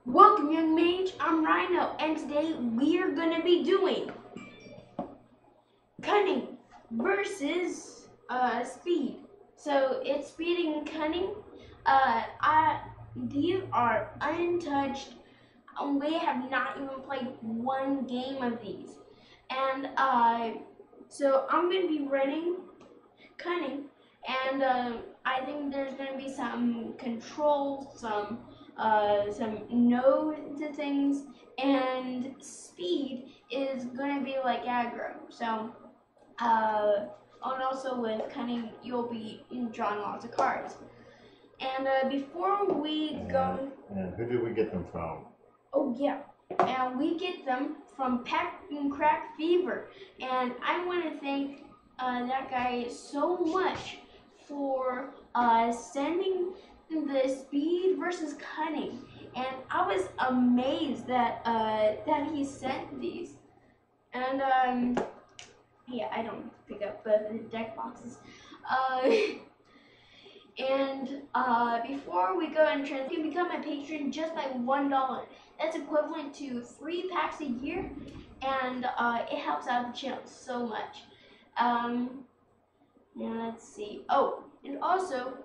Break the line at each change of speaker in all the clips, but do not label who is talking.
Welcome, young mage. I'm Rhino, and today we are going to be doing Cunning versus Speed. So it's Speed and Cunning. These are untouched. We have not even played one game of these, and so I'm going to be running Cunning, and I think there's going to be some control, some no to things, and Speed is going to be like aggro. So, and also with Cunning, you'll be drawing lots of cards. And before we go...
And who did we get them from?
Oh, yeah. And we get them from PackCrackFever. And I want to thank that guy so much for sending the Speed versus Cunning, and I was amazed that that he sent these. And yeah, I don't pick up the deck boxes. And before we go and you can become a patron just by $1. That's equivalent to 3 packs a year, and it helps out the channel so much. Now let's see. Oh, and also,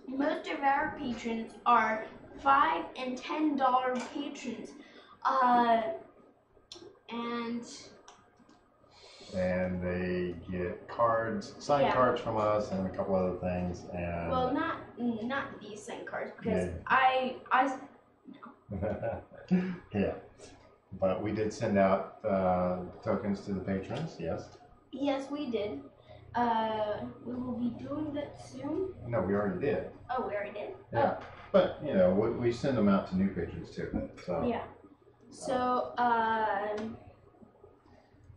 most of our patrons are $5 and $10 patrons, and
they get cards, signed cards from us, and a couple other things. And
well, not these signed cards, because
yeah, but we did send out tokens to the patrons. Yes.
Yes, we did. We will be doing that soon.
No, we already did.
Oh, we already did?
Yeah.
Oh.
But, you know, we send them out to new patrons too. So.
Yeah. So,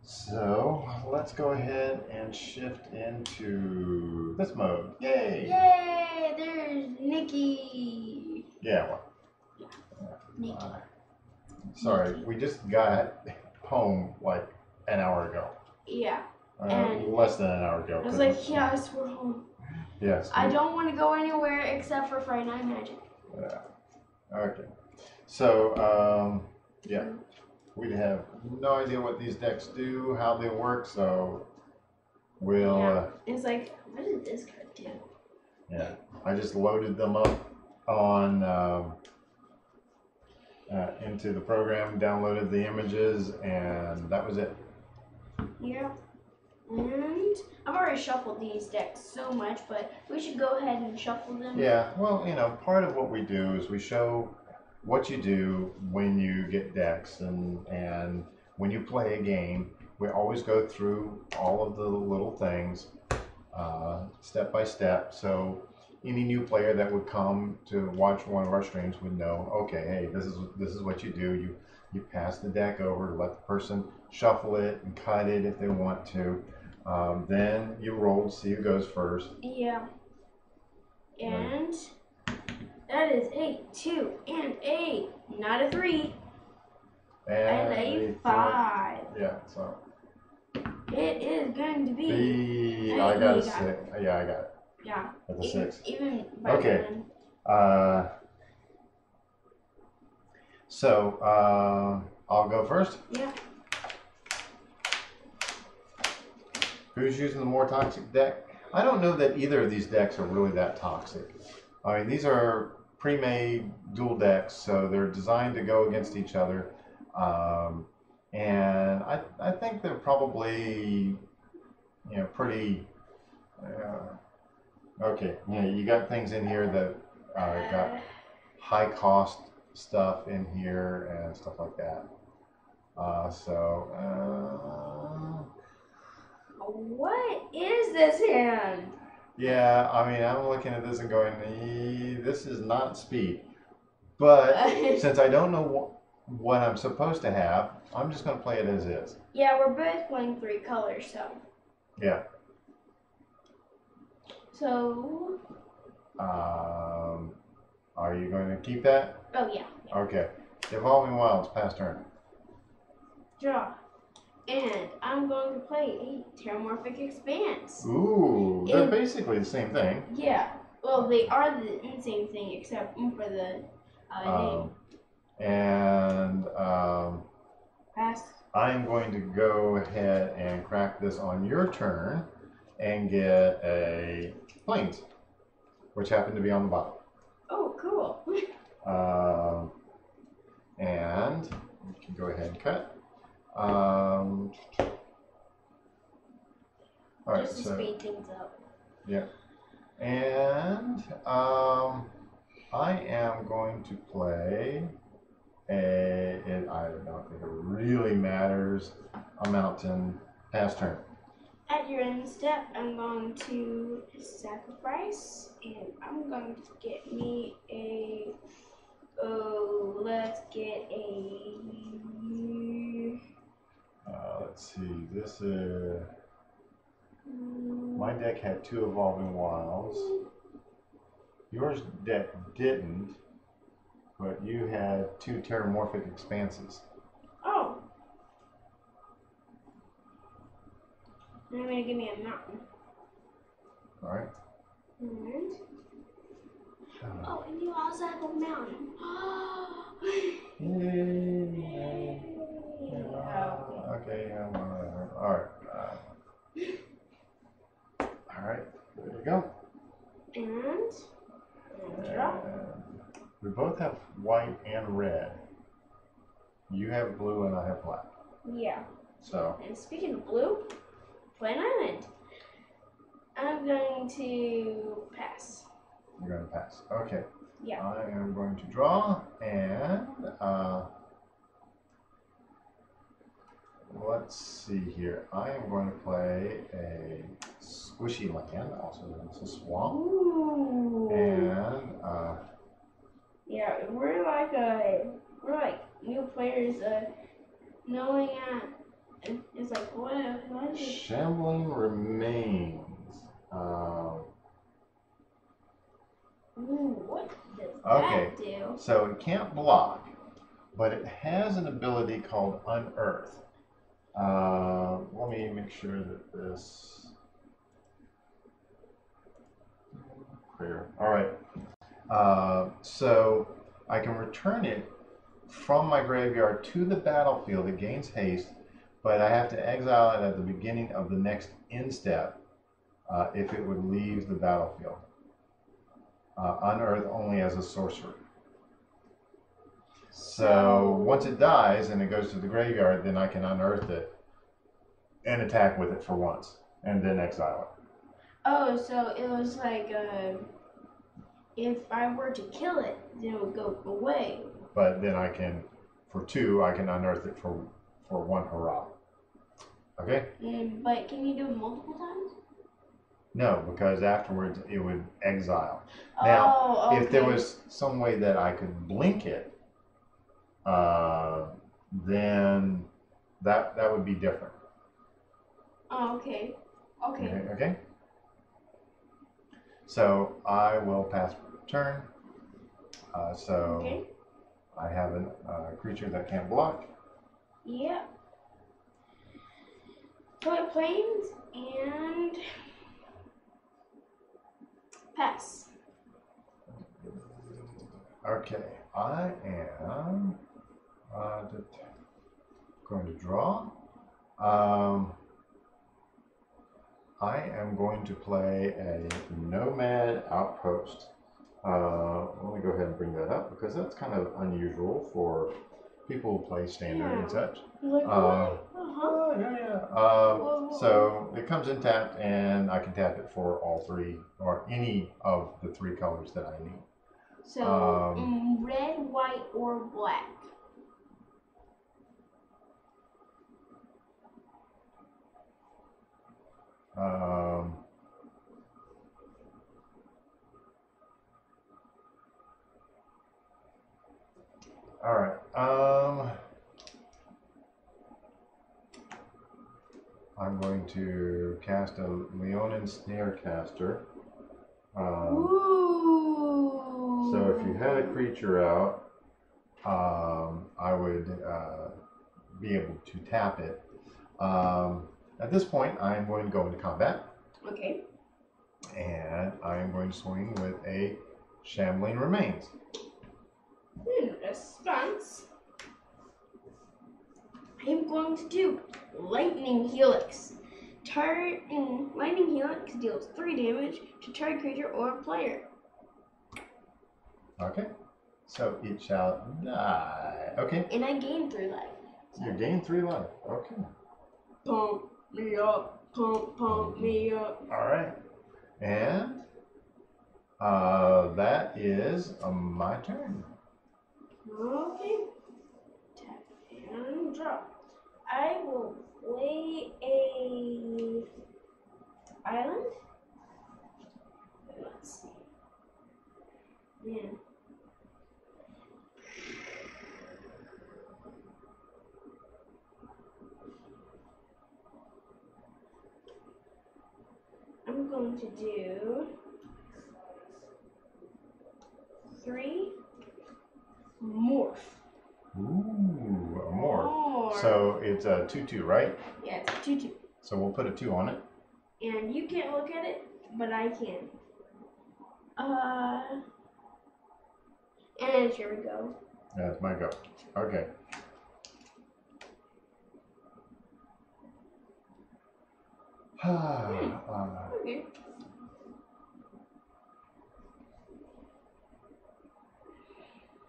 So, let's go ahead and shift into this mode. Yay!
Yay! There's Nikki.
Yeah, well.
Yeah. Nikki.
Sorry,
Nikki.
we just got home like an hour ago.
Yeah.
Less than an hour ago.
I was like, yes, we're home.
Yes.
I don't want to go anywhere except for Friday Night Magic.
Yeah. Okay. So, yeah. We have no idea what these decks do, how they work, so we'll...
Yeah. It's like, what did this card do?
Yeah. I just loaded them up on... into the program, downloaded the images, and that was it.
Yeah. And I've already shuffled these decks so much, but we should go ahead and shuffle them.
Yeah, well, you know, part of what we do is we show what you do when you get decks, and when you play a game, we always go through all of the little things step by step. So any new player that would come to watch one of our streams would know, okay, hey, this is what you do. You pass the deck over, let the person shuffle it and cut it if they want to. Then you roll to see who goes first.
Yeah. And that is a 2 and a, not a 3. And a 5.
Yeah, so.
It is going to be.
I got a 6. Yeah, I got it.
Yeah.
That's a 6.
Even
okay. So, I'll go first.
Yeah.
Who's using the more toxic deck? I don't know that either of these decks are really that toxic. I mean, these are pre-made dual decks, so they're designed to go against each other. And I think they're probably, you know, pretty... okay, yeah, you got things in here that got high cost stuff in here and stuff like that.
What is this hand?
Yeah, I mean, I'm looking at this and going, this is not Speed. But since I don't know what I'm supposed to have, I'm just going to play it as is.
Yeah, we're both playing 3 colors, so.
Yeah.
So.
Are you going to keep that?
Oh, yeah.
Okay. Evolving Wilds, pass turn.
Draw. And I'm going to play a Terramorphic Expanse.
Ooh, they're basically the same thing.
Yeah. Well, they are the same thing except for the name.
And
Pass.
I'm going to go ahead and crack this on your turn and get a plains, which happened to be on the bottom.
Oh, cool.
And you can go ahead and cut. All right,
Just to speed things up.
Yeah. And I am going to play I don't think it really matters, a mountain pass turn.
At your end step, I'm going to sacrifice, and I'm going to get me a. Oh, let's get a.
Let's see. This is my deck had 2 evolving wilds. Yours deck didn't, but you had 2 terramorphic expanses.
Oh. And I'm going to give me a mountain.
Alright.
And. Oh, and you also have a mountain.
Yay. Okay, alright. Alright, there you go.
And draw.
We both have white and red. You have blue and I have black.
Yeah.
So.
And speaking of blue, play an island. I'm going to pass.
You're going to pass. Okay.
Yeah.
I am going to draw and let's see here. I am going to play a squishy land, also known as a swamp.
Ooh.
And
yeah, we're like new players. Knowing it's like what is it?
Shambling Remains.
Ooh, what does
Okay.
that do?
So it can't block, but it has an ability called Unearth. Let me make sure that this clear. All right. So I can return it from my graveyard to the battlefield. It gains haste, but I have to exile it at the beginning of the next end step if it would leave the battlefield. Unearth only as a sorcery. So once it dies and it goes to the graveyard, then I can unearth it and attack with it for once, and then exile it.
Oh, so it was like if I were to kill it, then it would go away.
But then I can, for 2, I can unearth it for 1 hurrah. Okay?
But can you do it multiple times?
No, because afterwards it would exile. Now,
okay.
if there was some way that I could blink it, then that would be different.
Oh, okay. Okay.
Okay. So I will pass turn.
Okay.
I have a creature that can't block.
Yep. Play planes and pass.
Okay, I am going to draw. I am going to play a Nomad Outpost. Let me go ahead and bring that up because that's kind of unusual for people who play standard and such.
Like what?
So it comes in tapped, and I can tap it for all 3 or any of the 3 colors that I need.
So red, white, or black.
All right. I'm going to cast a Leonin Snarecaster.
Ooh.
So if you had a creature out, I would be able to tap it. At this point, I am going to go into combat.
Okay.
And I am going to swing with a Shambling Remains.
In response, I'm going to do Lightning Helix. Lightning Helix deals 3 damage to target creature or player.
Okay. So it shall die. Okay.
And I gain 3 life.
You gain 3 life. Okay.
Pump me up, pump me up.
All right. And that is my turn.
Okay. Tap and drop. I will play a island. Let's see. Yeah. I'm going to do 3 morph.
Ooh, a morph. So it's a 2/2, right?
Yeah, it's a 2/2.
So we'll put a 2 on it.
And you can't look at it, but I can. And here we go.
That's my go. Okay.
Okay.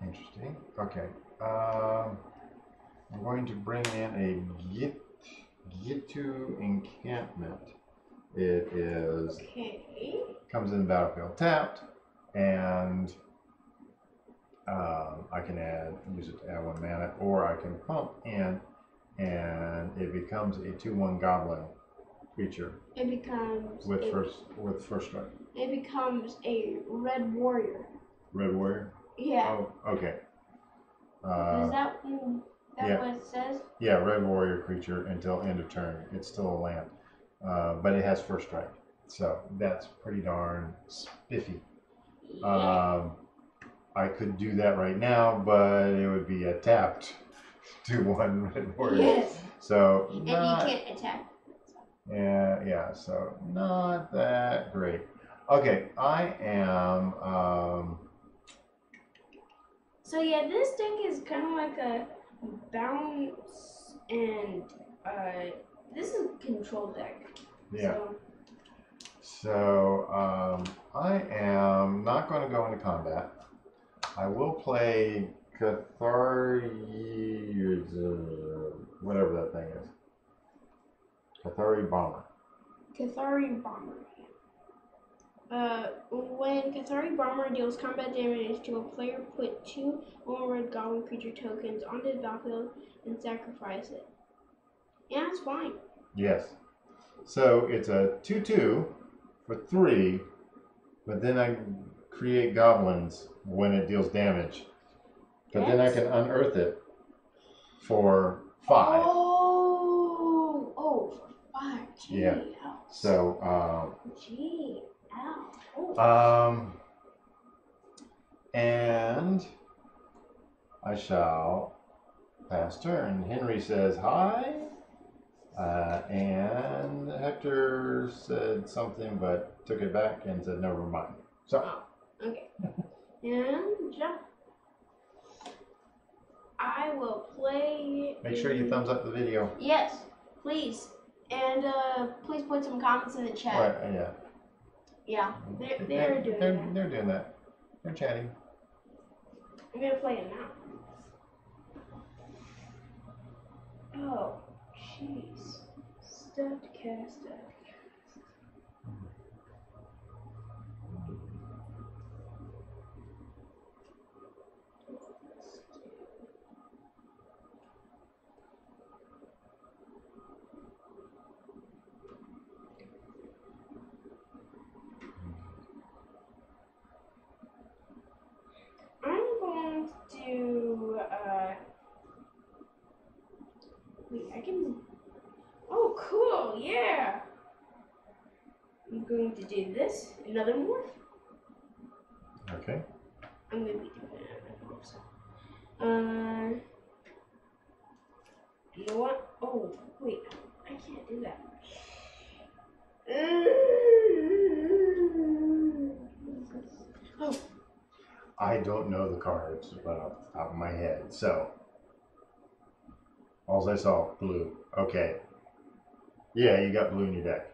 Interesting. Okay. I'm going to bring in a get to encampment. It is comes in the battlefield tapped, and I can use it to add 1 mana, or I can pump in, and it becomes a 2/1 goblin creature.
It becomes
with first strike.
It becomes a red warrior.
Red warrior.
Yeah.
Oh, okay.
Is that
yeah.
what it says?
Yeah, red warrior creature until end of turn. It's still a land, but it has first strike, so that's pretty darn spiffy.
Yeah.
I could do that right now, but it would be a tapped 2/1 red warrior.
Yes.
So
And you can't attack.
Yeah. So not that great. Okay, I am.
So yeah, this deck is kind of like a bounce, and this is a control deck.
Yeah. So I am not going to go into combat. I will play Cathari, whatever that thing is. Cathari Bomber.
Cathari Bomber. When Cathari Bomber deals combat damage to a player, put 2 red goblin creature tokens onto the battlefield and sacrifice it. Yeah, it's fine.
Yes. So it's a 2/2 for 3, but then I create goblins when it deals damage. But then I can unearth it for 5.
Oh, for 5. Gee,
yeah.
Ouch.
So
Gee, ow.
And I shall pass turn. Henry says hi. And Hector said something but took it back and said never mind. So
okay. And I will play.
Make sure you thumbs up the video.
Yes, please. And please put some comments in the chat.
Right, yeah.
Yeah, they're doing that.
They're doing that. They're chatting.
I'm gonna play it now. Oh, jeez. Stuffed caster. I'm going to do, wait, I can, oh, cool, yeah. I'm going to do this, another morph.
Okay.
I'm going to be doing another morph, so. You know what? Oh, wait, I can't do that. Oh,
I don't know the cards right off the top of my head. So, all I saw, blue. Okay. Yeah, you got blue in your deck.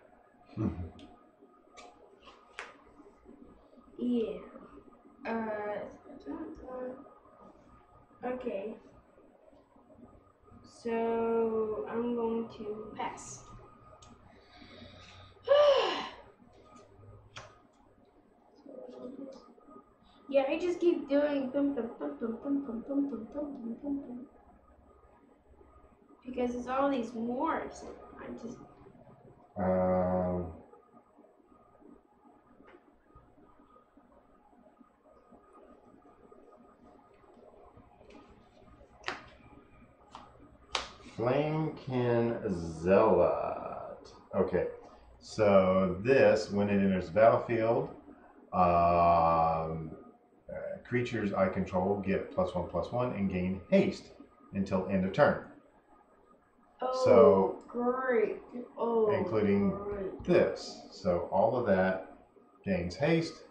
Yeah. Okay. So I'm going to pass. Yeah, I just keep doing bum bum bum bum bum bum bum bum bum bum bum because it's all these morphs. I just
Flamekin Zealot. Okay, so this, when it enters the battlefield, creatures I control get +1/+1 and gain haste until end of turn.
oh
So,
great! Oh,
including
great.
this. So all of that gains haste.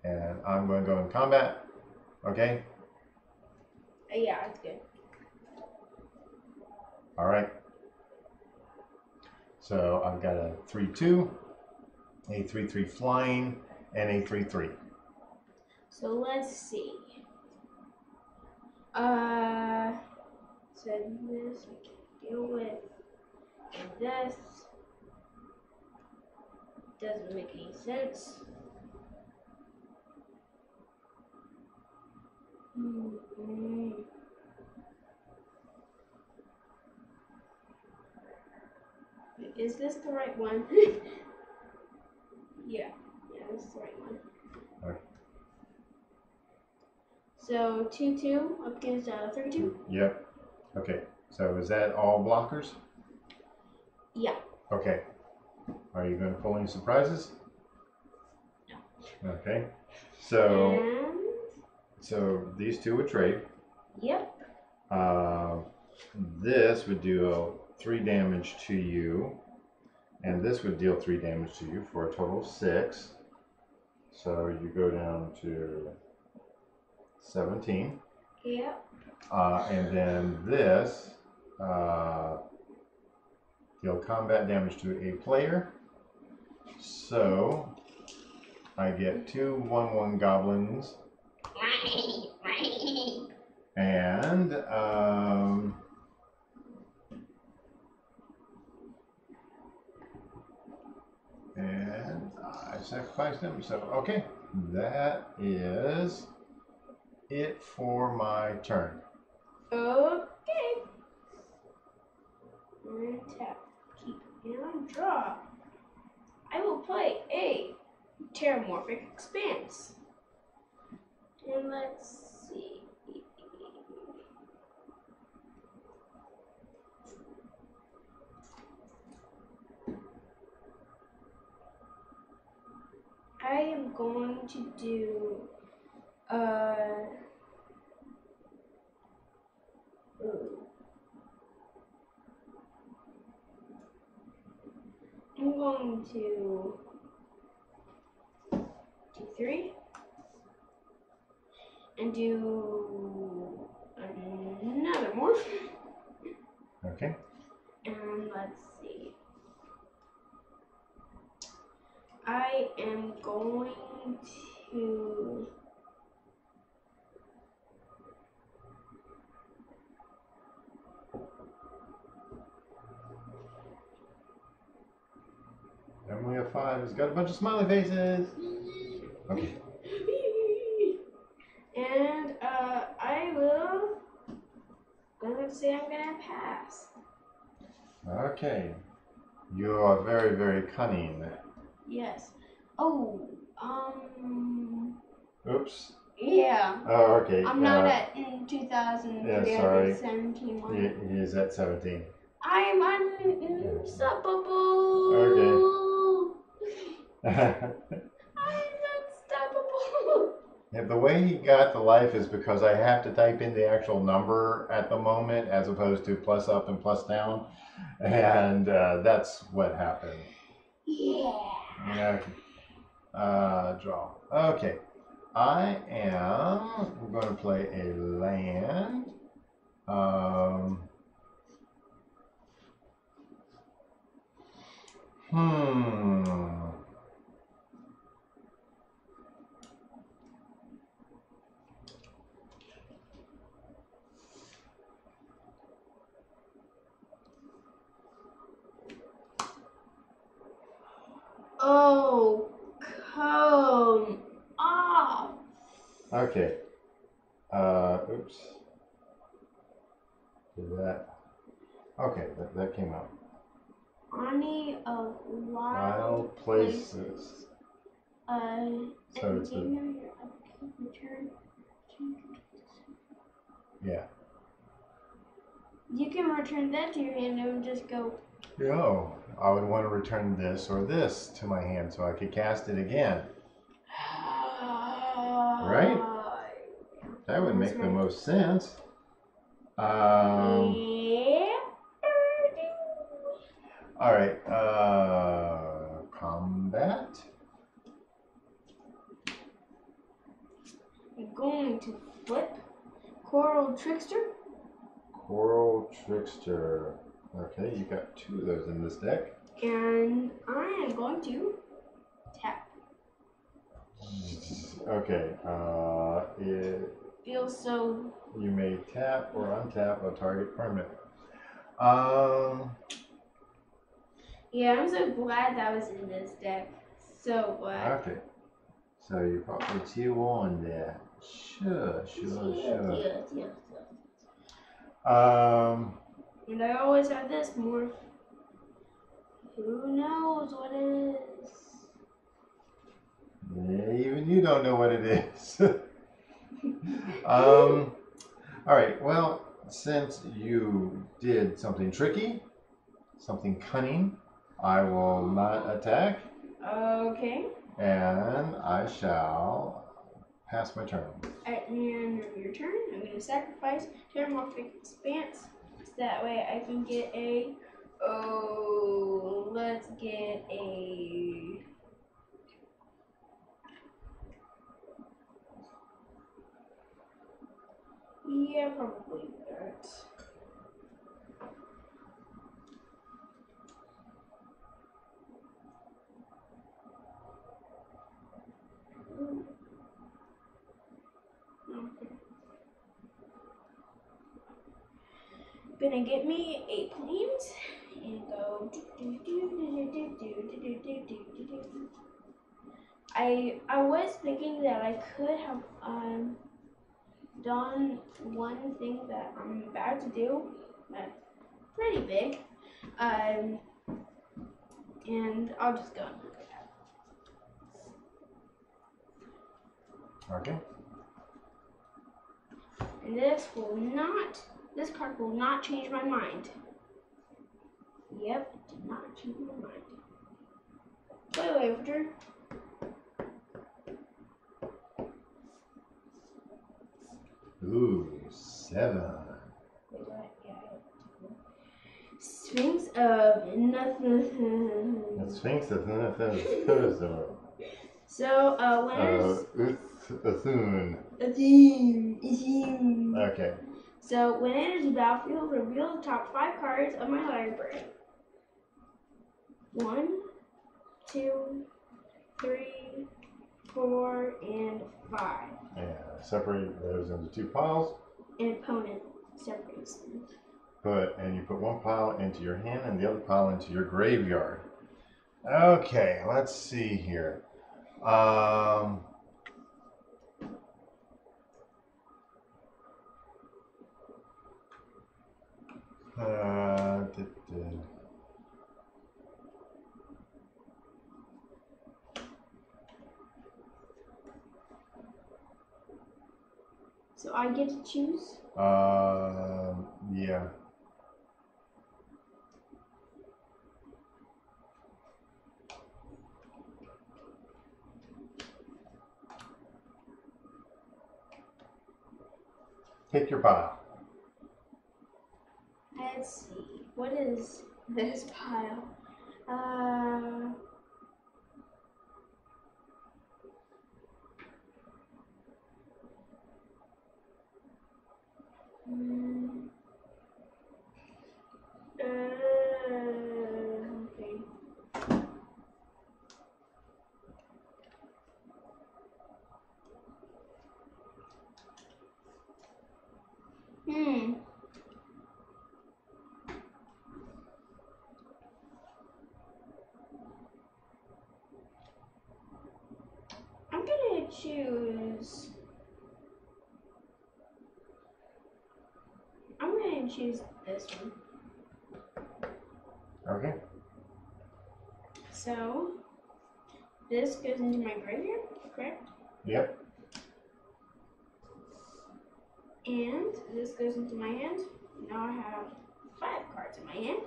And I'm going to go in combat. Okay?
Yeah, it's good.
All right. So I've got a 3/2, a 3/3 flying, and a 3/3.
So let's see. So this we can deal with, and this doesn't make any sense. Is this the right one? Yeah, this is the right one.
Okay.
So 2/2 up against 3/2.
Yep. Okay. So is that all blockers?
Yeah.
Okay. Are you going to pull any surprises?
No.
Okay. So
And
so these two would trade.
yep.
This would deal 3 damage to you, and this would deal 3 damage to you for a total of 6. So you go down to 17.
Yep.
And then this deal combat damage to a player. So I get 2 1/1 goblins. And I sacrificed them. So okay, that is it for my turn.
Okay. And tap, keep, and draw. I will play a Terramorphic Expanse. And let's see. I am going to do I'm going to do 3 and do another morph.
Okay.
And let's see. I am going to
Emily of 5 has got a bunch of smiley faces. Okay.
And I will gonna say I'm gonna pass.
Okay. You are very, very cunning.
Yes. Oh,
Oops.
yeah.
Oh, okay.
I'm not at
2,317
one.
He is at 17.
I am unstoppable.
Okay.
I'm unstoppable.
Yeah, the way he got the life is because I have to type in the actual number at the moment as opposed to plus up and plus down. And that's what happened.
Yeah.
Okay. Draw. Okay. I am going to play a land.
Oh, come on.
Okay. Oops. Did that? Okay, that came out.
Army of
Wild places. So
and
it's
gave him your upkeep return.
Yeah.
You can return that to your hand and just go.
No, I would want to return this or this to my hand so I could cast it again. Right? That would make the most sense.
Yeah.
All right. Combat.
I'm going to flip Coral Trickster.
Coral Trickster. Okay, you got 2 of those in this deck.
And I am going to tap.
Okay.
Feels so.
You may tap or untap a target permanent.
Yeah, I'm so glad that was in this deck. So glad.
Okay. So you probably 2 on there. Sure.
Yes. And I always have this morph. Who knows what it is?
Yeah, even you don't know what it is. All right. Well, since you did something tricky, something cunning, I will not attack.
Okay.
And I shall pass my turn.
At the end of your turn, I'm going to sacrifice Terramorphic Expanse. So that way I can get a. Oh, let's get a. Yeah, probably that. Okay. Gonna get me a planes and go. I was thinking that I could have done one thing that I'm about to do. That's pretty big. And I'll just go and look at that.
Okay.
And this card will not change my mind. Yep, it did not change my mind. Wait, Victor.
Ooh, 7.
Wait, what? Yeah. Sphinx of nothing.
The Sphinx of nothing.
So, when
Athun. Okay.
So, when it enters the battlefield, reveal the top 5 cards of my library. 1, 2, 3, 4, and 5.
And separate those into 2 piles.
And opponent separates them.
And you put 1 pile into your hand and the other pile into your graveyard. Okay, let's see here.
So I get to choose?
Yeah. Pick your pile.
Let's see. What is this pile? I'm gonna choose. I'm gonna choose this one.
Okay.
So this goes into my graveyard, correct?
Yep.
And this goes into my hand. Now I have 5 cards in my hand.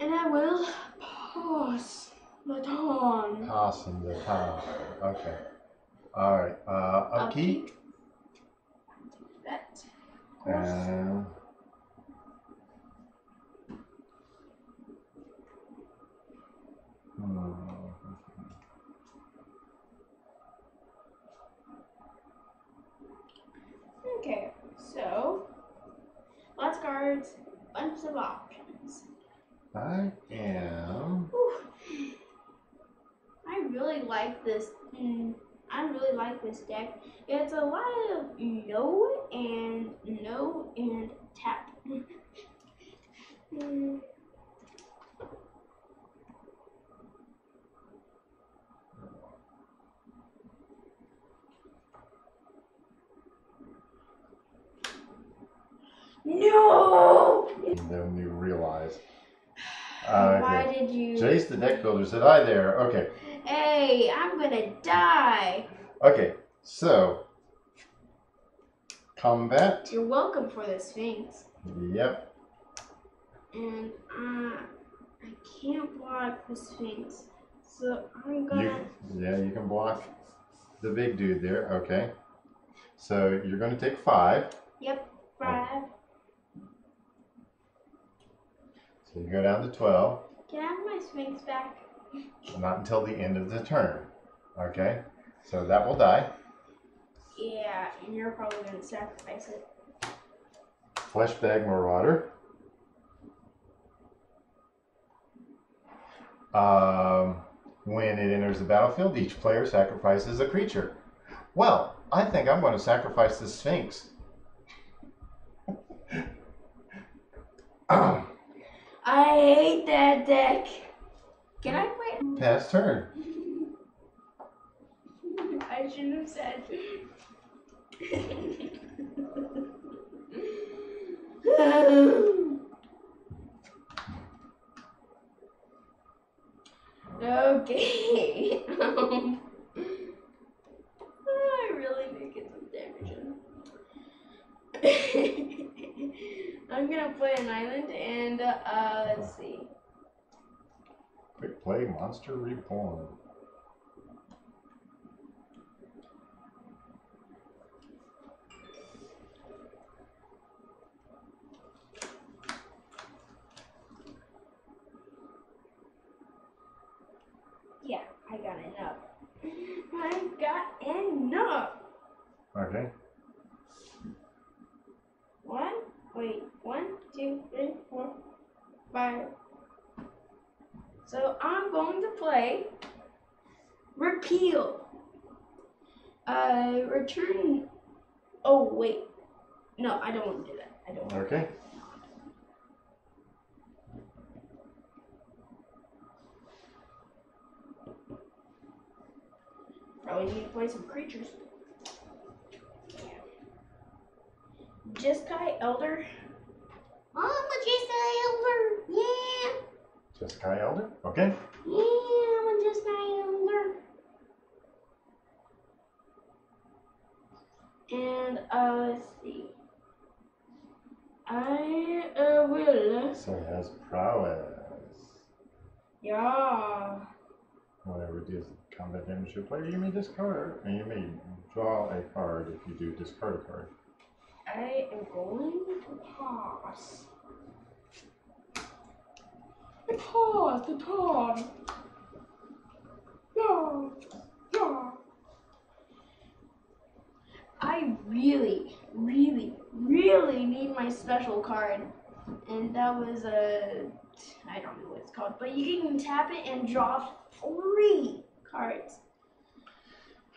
And I will pass the turn.
Passing the time. Okay. All right. Upkeep.
That.
And
okay, so lots of cards, bunch of options.
I am.
Whew. I really like this. I really like this deck. It's a lot of no and tap. No!
Then you realize.
Why did you?
Jace the deck builder said, "Hi there." Okay.
Hey, I'm gonna die.
Okay. So combat.
You're welcome for the Sphinx.
Yep.
And I can't block the Sphinx, so I'm gonna.
You can block the big dude there. Okay. So you're going to take 5.
Yep, 5.
So you go down to 12.
Can I have my Sphinx back?
Not until the end of the turn. Okay. So that will die.
Yeah, and you're probably gonna sacrifice it.
Fleshbag Marauder. When it enters the battlefield, each player sacrifices a creature. Well, I think I'm going to sacrifice the Sphinx.
I hate that deck. Can I play?
Pass turn.
I shouldn't have said. Okay. I really need to get some damage in. I'm gonna play an island and let's see.
Quick play, Monster Reborn.
Yeah, I got enough. I got enough.
Okay.
1, 2, 3, 4, 5. So I'm going to play Repeal. Return. Oh wait, no, I don't want to do that. I don't.
Okay.
Probably need to play some creatures. Yeah. Jeskai Elder. I'm a Jeskai Elder. Yeah.
Jeskai Elder. Okay.
Yeah, I'm a Jeskai Elder. And let's see. I will.
So it has prowess.
Yeah.
Whenever it deals combat damage to a player, you may discard, and you may draw a card if you do discard a card.
I am going to pass. I pass the turn. Yeah, yeah. I really, really, really need my special card. And that was I don't know what it's called, but you can tap it and draw 3 cards.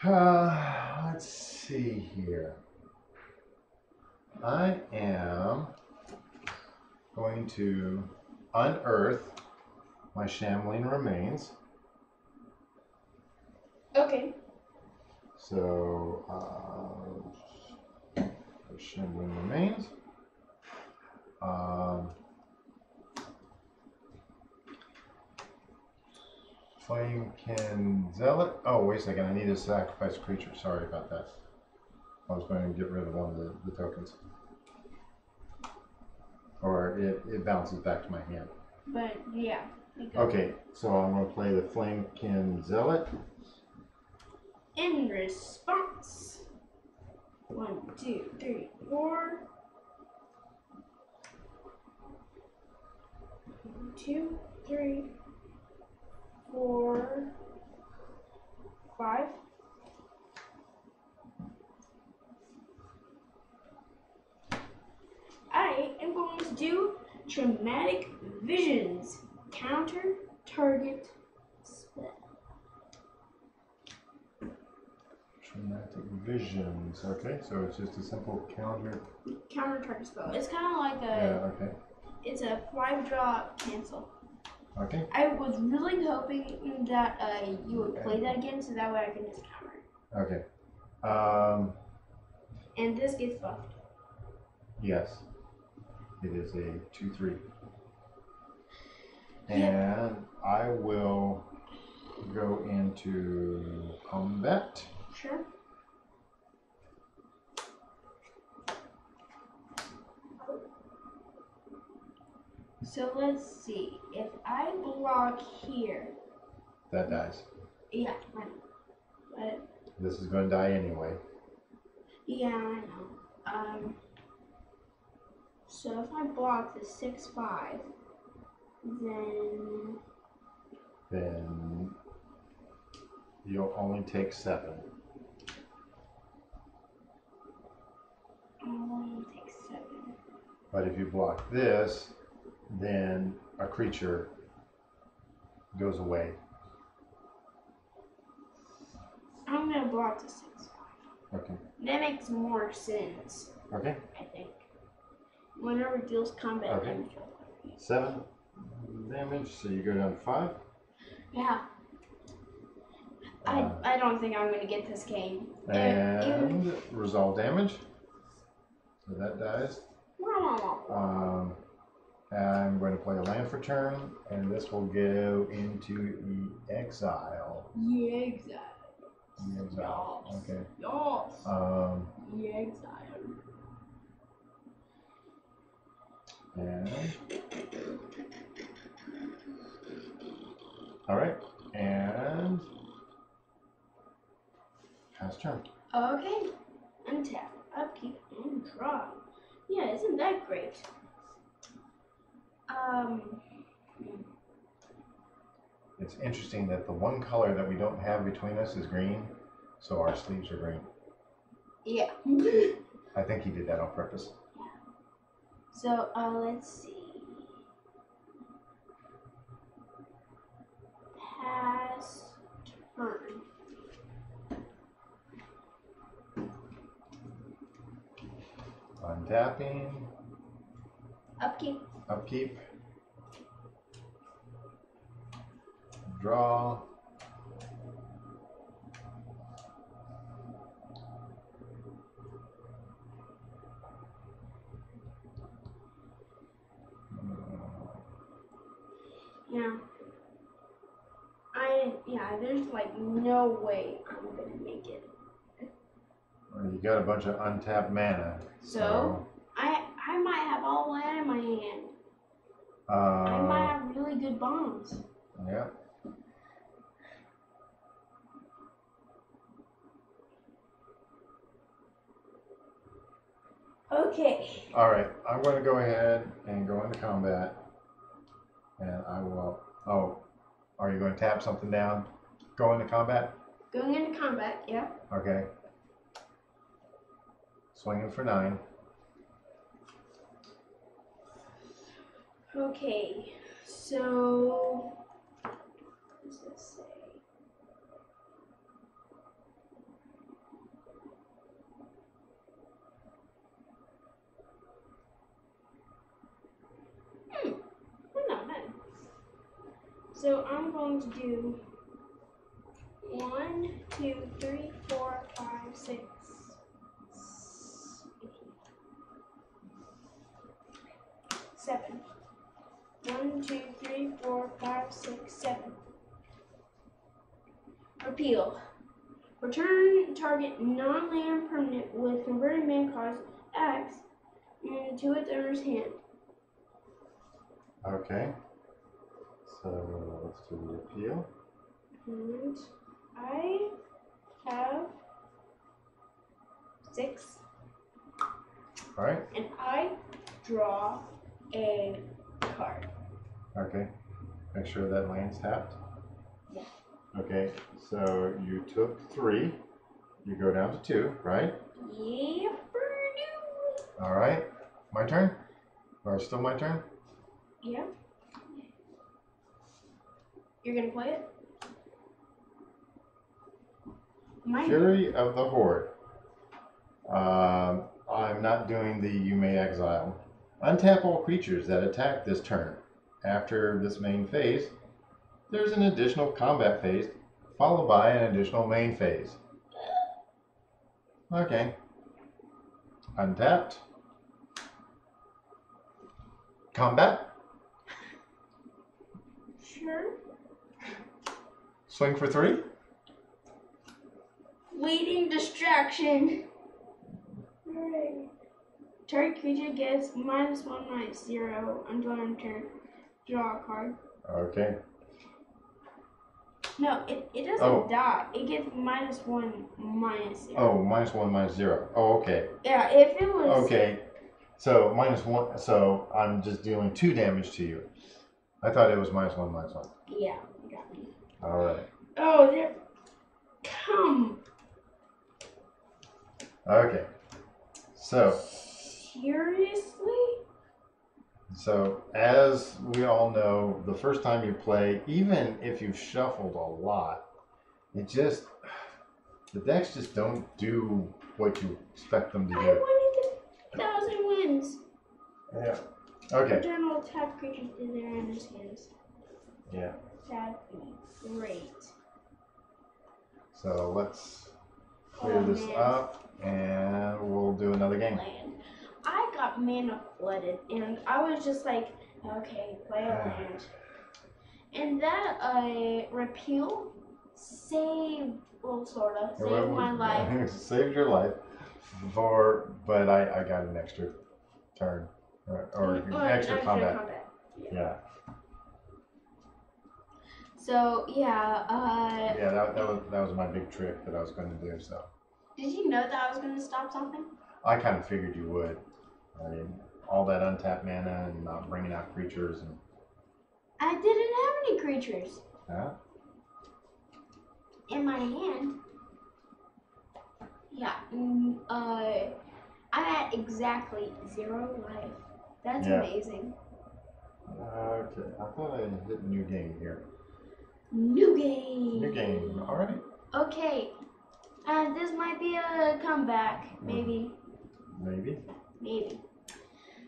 Let's see here. I am going to unearth my shambling remains.
Okay.
So, shambling remains. Flamekin Zealot. Oh, wait a second. I need to sacrifice a creature. Sorry about that. I was going to get rid of one of the tokens. Or it bounces back to my hand.
But, yeah.
Okay, so I'm going to play the Flamekin Zealot.
In response. 1, 2, 3, 4. 1, 2, 3, 4, 5. I am going to do Traumatic Visions. Counter target spell.
Traumatic Visions. Okay, so it's just a simple counter.
Counter target spell. It's kind of like a.
Yeah, okay.
It's a 5-drop cancel.
Okay.
I was really hoping that you would play that again, so that way I can just counter it.
Okay.
And this gets buffed.
Yes. It is a 2/3.
Yep.
And I will go into combat.
Sure. So let's see. If I block here.
That dies.
Yeah, I know. But
This is going to die anyway.
yeah, I know. So if I block the 6/5,
Then you'll only take 7.
I'll only take 7.
But if you block this, then a creature goes away.
I'm gonna block the 6/5.
Okay.
That makes more sense.
Okay.
I think. Whenever it deals combat
Okay.
damage.
7 damage, so you go down to 5.
Yeah. I don't think I'm gonna get this game.
And resolve damage. So that dies. I'm going to play a land for turn, and this will go into exile.
Yeah, exactly.
Exile.
Yes.
Okay.
Yes. Yeah, exile.
And all right, and pass turn.
Okay. Untap, upkeep, and draw. Yeah, isn't that great?
It's interesting that the one color that we don't have between us is green, so our sleeves are green.
Yeah.
I think he did that on purpose.
So, let's see. Pass turn.
Untapping.
Upkeep.
Upkeep. Draw.
Yeah, there's like no way I'm gonna make it.
Well, you got a bunch of untapped mana.
So I might have all that in my hand. I might have really good bombs.
Yeah.
Okay.
All right, I'm going to go ahead and go into combat, and I will. Oh, are you going to tap something down? Go into combat.
Going into combat, yeah.
Okay. Swinging for 9.
Okay, so what does this say? So I'm going to do 1, 2, 3, 4, 5, 6, 7. 1, 2, 3, 4, 5, 6, 7. Repeal. Return target non-land permanent with converted mana cost X into its owner's hand.
Okay. So let's do the appeal.
And I have 6.
All right.
And I draw a card.
Okay. Make sure that land's tapped.
Yeah.
Okay. So you took 3. You go down to 2, right?
Yeah, Purdue.
All right. My turn? Or still my turn?
Yeah. You're gonna play it?
Fury of the Horde. I'm not doing the You May Exile. Untap all creatures that attack this turn. After this main phase, there's an additional combat phase, followed by an additional main phase. Okay. Untapped. Combat.
Sure.
Swing for 3.
Leading distraction. Alright. Target creature gets -1/-0 until end turn. Draw a card.
Okay.
No, it doesn't die. It gets -1/-0.
Oh, -1/-0. Oh, okay.
Yeah, if it was.
Okay. So -1. So I'm just dealing 2 damage to you. I thought it was -1/-1.
Yeah, you got me.
All right.
Oh, there. Come.
Okay. So.
Seriously?
So, as we all know, the first time you play, even if you've shuffled a lot, the decks just don't do what you expect them to
I
do.
wanted 1,000 wins.
Yeah. Okay.
Eternal tap creatures to their owner's hands.
Yeah.
That'd be great.
So let's clear this up, and we'll do another game.
Land. I got mana flooded, and I was just like, okay, play a land. And that repeal saved, well, sorta, saved my life.
Saved your life, but I got an extra turn, or extra combat. Yeah.
So yeah.
Yeah, that was my big trick that I was going to do. So.
Did you know that I was going to stop something?
I kind of figured you would. I mean, all that untapped mana and not bringing out creatures and.
I didn't have any creatures.
Huh?
In my hand. Yeah. I'm at exactly 0 life. That's amazing.
Okay, I thought I hit new game here.
New game.
New game. All right.
Okay. This might be a comeback. Maybe.
Maybe.
Maybe.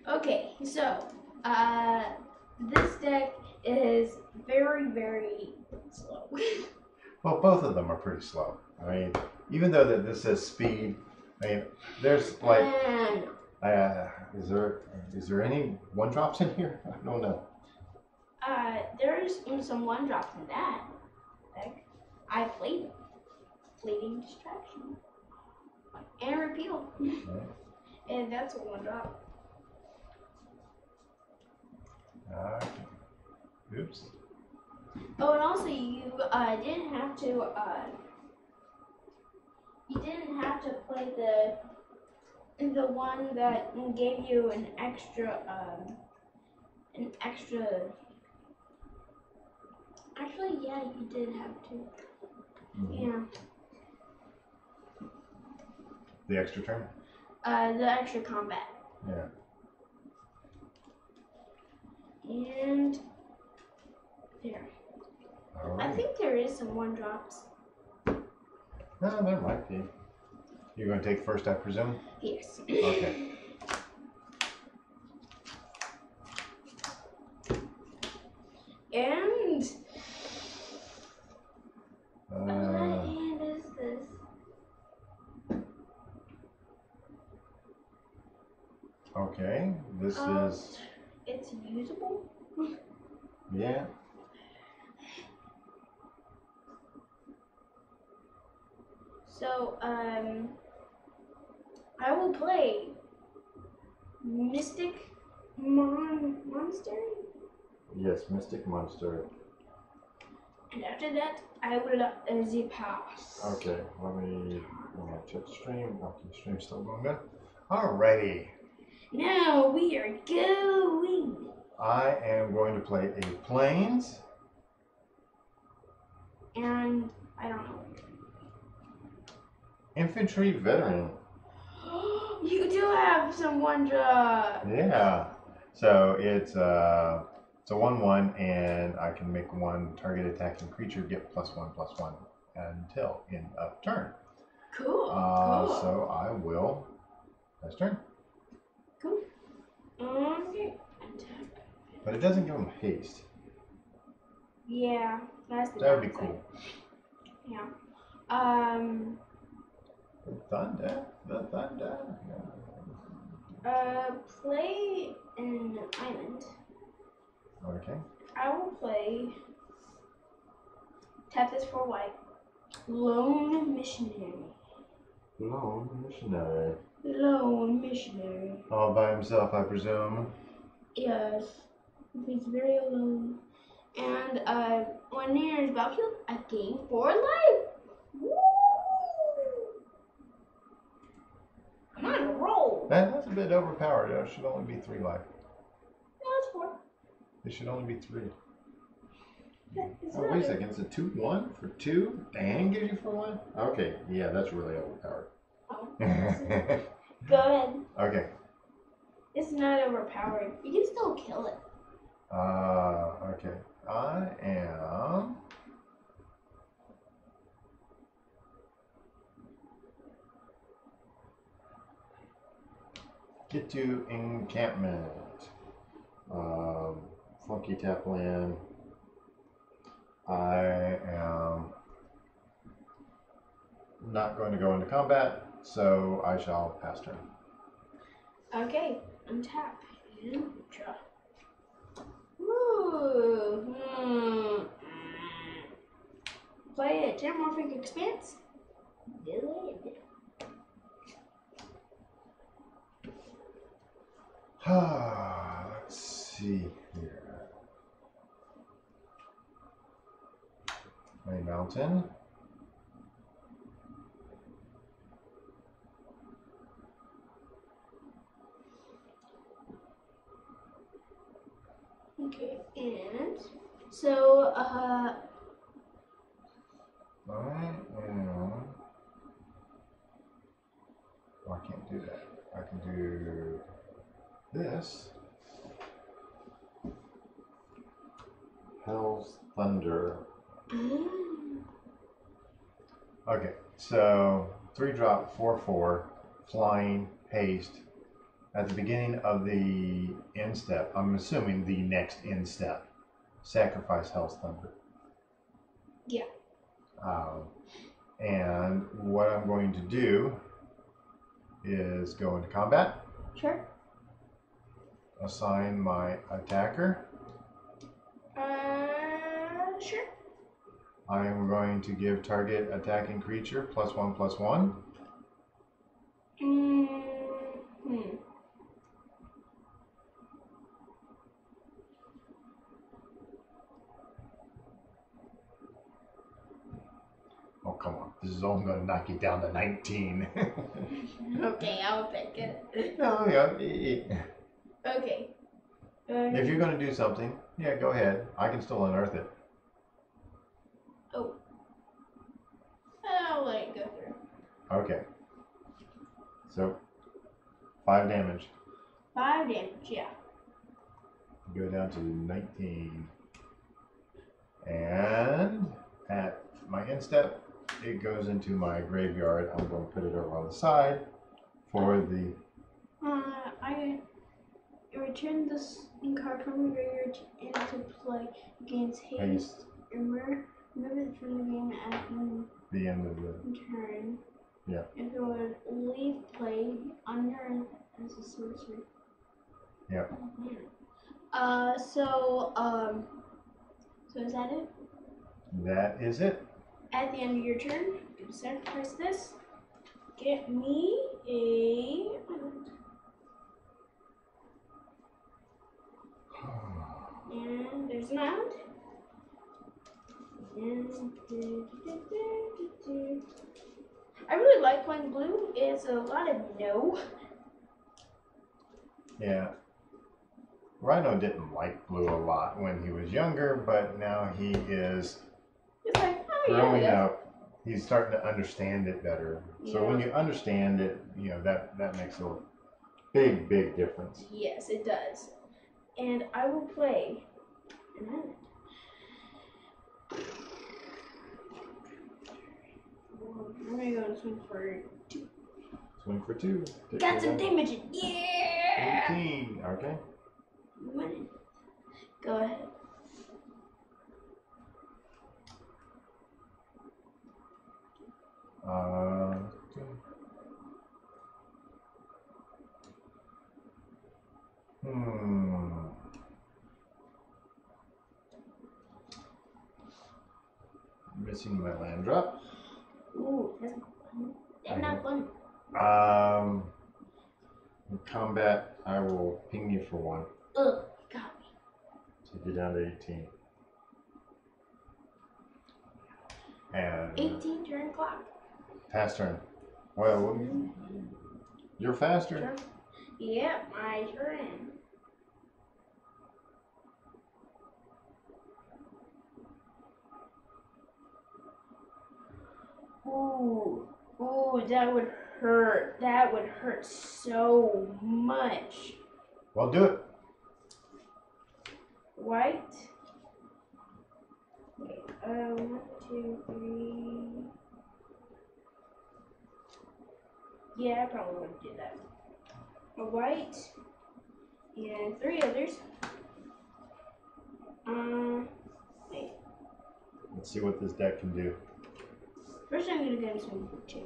Okay, so this deck is very, very slow.
Well, both of them are pretty slow. I mean, even though that this says speed, I mean, there's like, is there any 1-drops in here? I don't know.
There's some 1-drops in that deck. I played them. Fleeting distraction and repeal.
Okay.
And that's a 1-drop.
Oops.
Oh, and also you didn't have to play the one that gave you an extra actually, yeah, you did have to.
Mm-hmm.
Yeah.
The extra turn?
The extra combat.
Yeah.
And there.
All right.
I think there is some 1-drops.
No, there might be. You're going to take first, I presume?
Yes.
Okay.
And
Okay, this is,
It's usable.
yeah.
So, I will play Mystic Monastery.
Yes, Mystic Monster.
And after that, I will the pass.
Okay, let me check the stream. Okay, stream's still going good. Alrighty.
Now we are going.
I am going to play a Plains.
And I don't know.
Infantry Veteran.
You do have some one-drop.
Yeah. So it's a 1/1, and I can make one target attacking creature get +1/+1 until end of turn.
Cool. Cool.
So I will. Next turn.
Cool. Okay.
But it doesn't give him haste.
Yeah, that's the
That would be
downside.
cool.
Yeah.
The thunder.
Play an island.
Okay.
I will play. Tap this for white. Lone Missionary.
Lone Missionary.
Lone Missionary.
All by himself, I presume.
Yes. He's very alone. And when near his battlefield, I gain 4 life. Woo! I'm on a roll.
That's a bit overpowered. It should only be 3 life.
No, it's 4.
It should only be 3.
It's
Oh, wait a second. It's a 2/1 for 2 and gives you 4/1? Okay, yeah, that's really overpowered.
Oh, go ahead.
Okay.
It's not overpowered. You can still kill it.
Okay. I am. Get to encampment. Funky tap land. I am not going to go into combat, so I shall pass turn.
Okay, untap and draw. Ooh. Play a Terramorphic Expanse. Do it.
Let's see here. A mountain.
Okay, and so
I am. Oh, I can't do that. I can do this. Hell's Thunder. Okay, so 3-drop, 4/4, flying, haste. At the beginning of the end step, I'm assuming the next end step, sacrifice Hell's Thunder.
yeah.
And what I'm going to do is go into combat,
Sure.
assign my attacker.
Sure.
I am going to give target attacking creature +1/+1. Oh, come on. This is only going to knock you down to 19.
Okay, I'll pick it.
No, yeah.
Okay.
If you're going to do something, yeah, go ahead. I can still unearth it.
Oh. I'll let it go through.
Okay. So, 5 damage.
5 damage, yeah.
Go down to 19. And at my end step, it goes into my graveyard. I'm going to put it over on the side for the...
I return this card from the graveyard into play against haste. Remember it from the game at
the end of the
turn.
Yeah.
If it would leave play under as a sorcery.
Yep.
So is that it?
That is it.
At the end of your turn, you can sacrifice this. Get me a. And there's an island. I really like playing blue. It's a lot of no.
Yeah. Rhino didn't like blue a lot when he was younger, but now he is
It's like, oh yeah.
growing up. He's starting to understand it better. So when
Yeah.
you understand it, you know, that makes a big, big difference.
Yes, it does. And I will play an island. I'm gonna go and swing for 2.
Swing for 2.
Got some damage. Yeah!
18. Okay.
Winning. Go ahead.
Okay. Missing my land drop.
Ooh, that's not fun. That's not fun.
In combat, I will ping you for 1.
Ugh, got me.
Take you down to 18. And
18 turn clock.
pass turn. Well, you're faster.
Sure. Yeah, my turn. Ooh, that would hurt. That would hurt so much.
Well, do it.
White. Okay, 1, 2, 3. Yeah, I probably wouldn't do that. A white and 3 others. Wait.
Let's see what this deck can do.
First, I'm gonna go to swing for 2.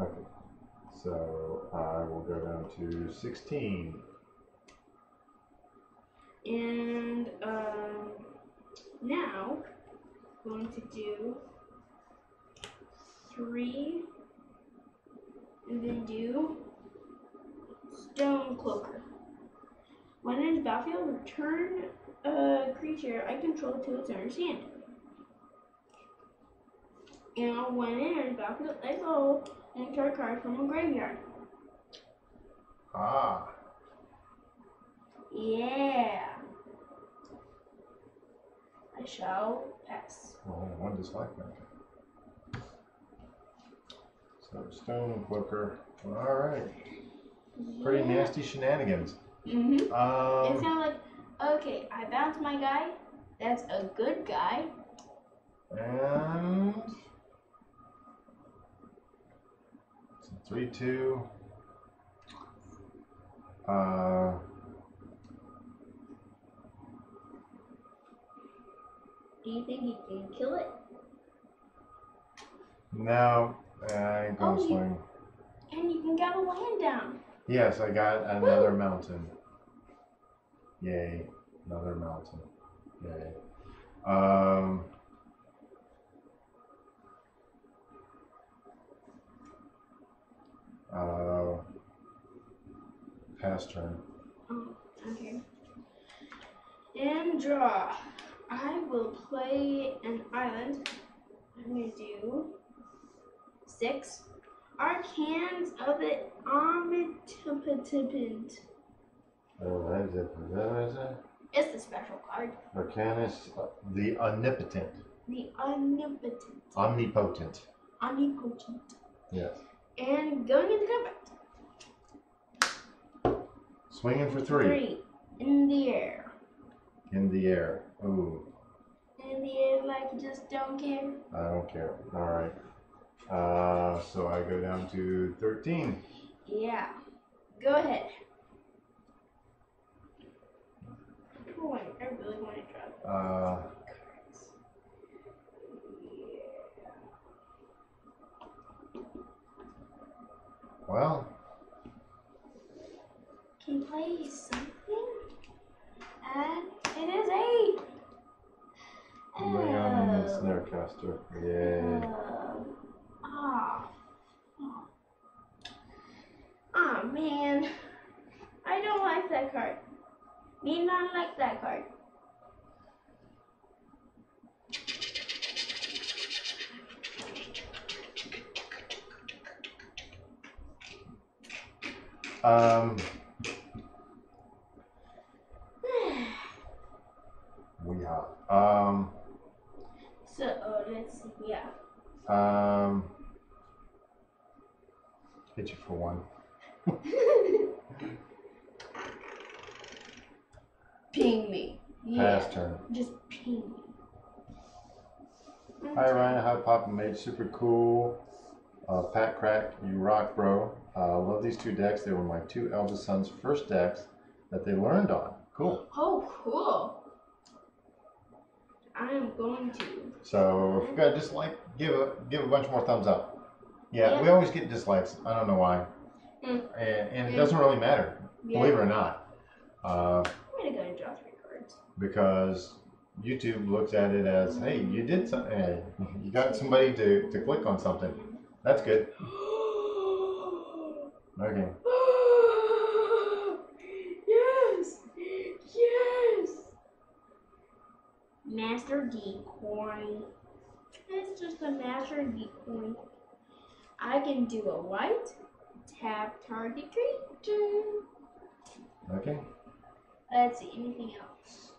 Okay. So I will go down to 16.
And now I'm going to do 3, and then do Stone Cloaker. When in battlefield, return a creature I control to its owner's hand. And when it enters battlefield, exile an entire card from a graveyard.
Ah.
Yeah. I shall pass.
Well, 1 dislike that. So Stone Cloaker. All right. Pretty nasty shenanigans.
It's kind of like, okay, I bounced my guy. That's a good guy.
And 3/2.
Do you think he can kill it?
No, I ain't gonna swing.
And you can get a land down.
Yes, I got another mountain. Yay, another mountain. Yay. Pass turn.
Oh, okay. And draw. I will play an island. I'm going to do 6. Arcans of the Omnipotent.
Oh, that is it. Is that?
It's the special card.
Arcanus, the omnipotent.
The Omnipotent.
Omnipotent.
Omnipotent.
Yes.
And going into combat.
Swinging for 3.
3. In the air.
In the air. Ooh.
In the air like you just don't care.
I don't care. All right. So I go down to 13.
Yeah. Go ahead. Oh, I really want to drop cards.
Well.
Can you play something? And it is a...
Leon and the Snarecaster. Yay.
Oh man. I don't like that card. Me not like that card.
We have.
So let's see. Yeah.
Hit you for one.
Ping me. Yeah.
Pass turn.
Just ping me.
Hi Rhino, hi Papa Mage, super cool. PackCrack, you rock, bro. Love these two decks. They were my two eldest sons' first decks that they learned on. Cool.
Oh, cool. I am going to.
So if you got a dislike, give a bunch more thumbs up. Yeah, we always get dislikes. I don't know why. And it doesn't really matter, believe it or not.
I'm gonna go and draw 3 cards.
Because YouTube looks at it as, hey, you did something. Hey, you got somebody to click on something. That's good. Okay.
Yes! Yes! Master Decoy. It's just a Master Decoy. I can do a white, tap target creature.
Okay.
Let's see, anything else?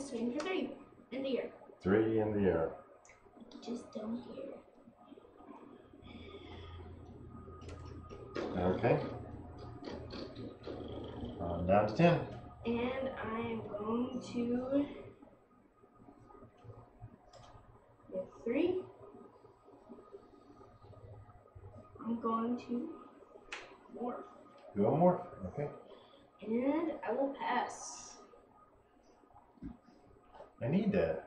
Swing for 3 in the air.
3 in the air.
Just don't care.
Okay. Down to 10.
And I am going to get 3. I'm going to morph.
Do one more. Okay.
And I will pass.
I need to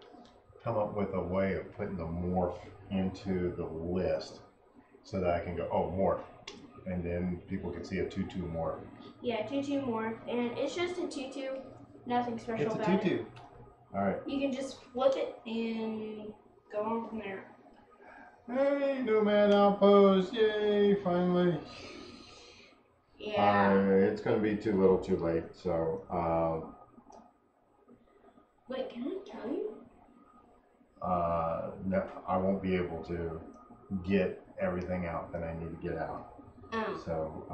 come up with a way of putting the morph into the list so that I can go, oh, morph. And then people can see a 2/2 morph.
Yeah, 2/2 morph. And it's just a 2/2. Nothing special
It's a
about
2/2.
it.
All right.
You can just flip it and go on from there.
Hey, Nomad Outpost. Yay, finally.
Yeah.
It's going to be too little too late. So,
Wait, can I tell you?
no, I won't be able to get everything out that I need to get out. So,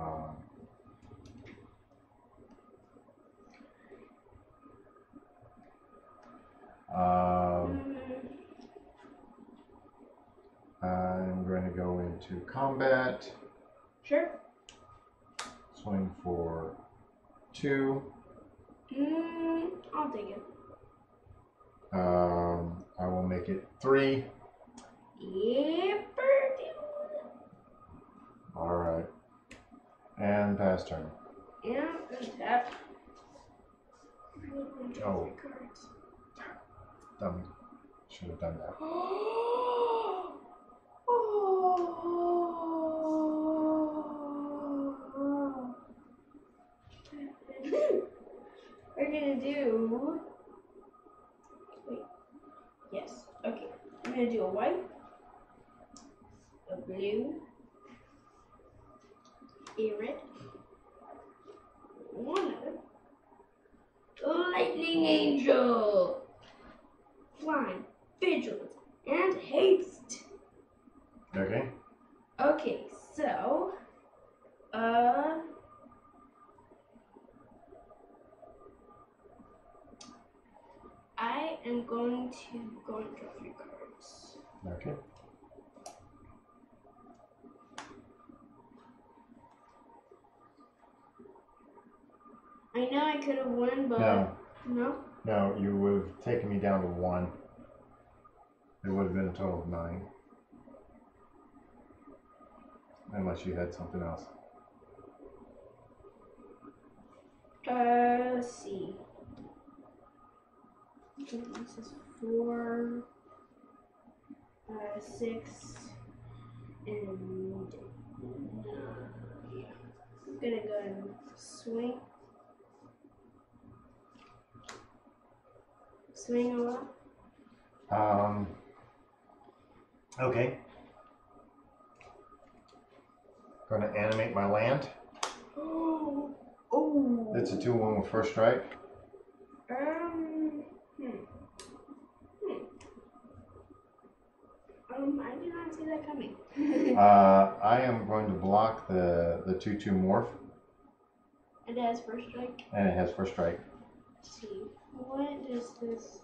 I'm going to go into combat.
Sure.
Swing for 2.
I'll take it.
I will make it 3.
Yep.
All right. And pass turn.
Yeah, and tap.
Oh. Dummy. Should have done that.
We're gonna do. Wait. Yes. Okay. I'm gonna do a white, a blue, a red, one lightning angel, flying, vigilant, and haste.
Okay.
Okay, so I am going to go and draw 3 cards.
Okay.
I know I could have won, but no.
No, you would have taken me down to 1. It would have been a total of 9. Unless you had something else.
Let's see. Okay, this is 4, 6, and yeah. I'm gonna go and swing swing a lot.
Okay. Going to animate my land.
Oh.
It's a 2/1 with first strike.
I did not see that coming.
I am going to block the 2/2 morph.
It has first strike.
And it has first strike.
Let's see. What is this?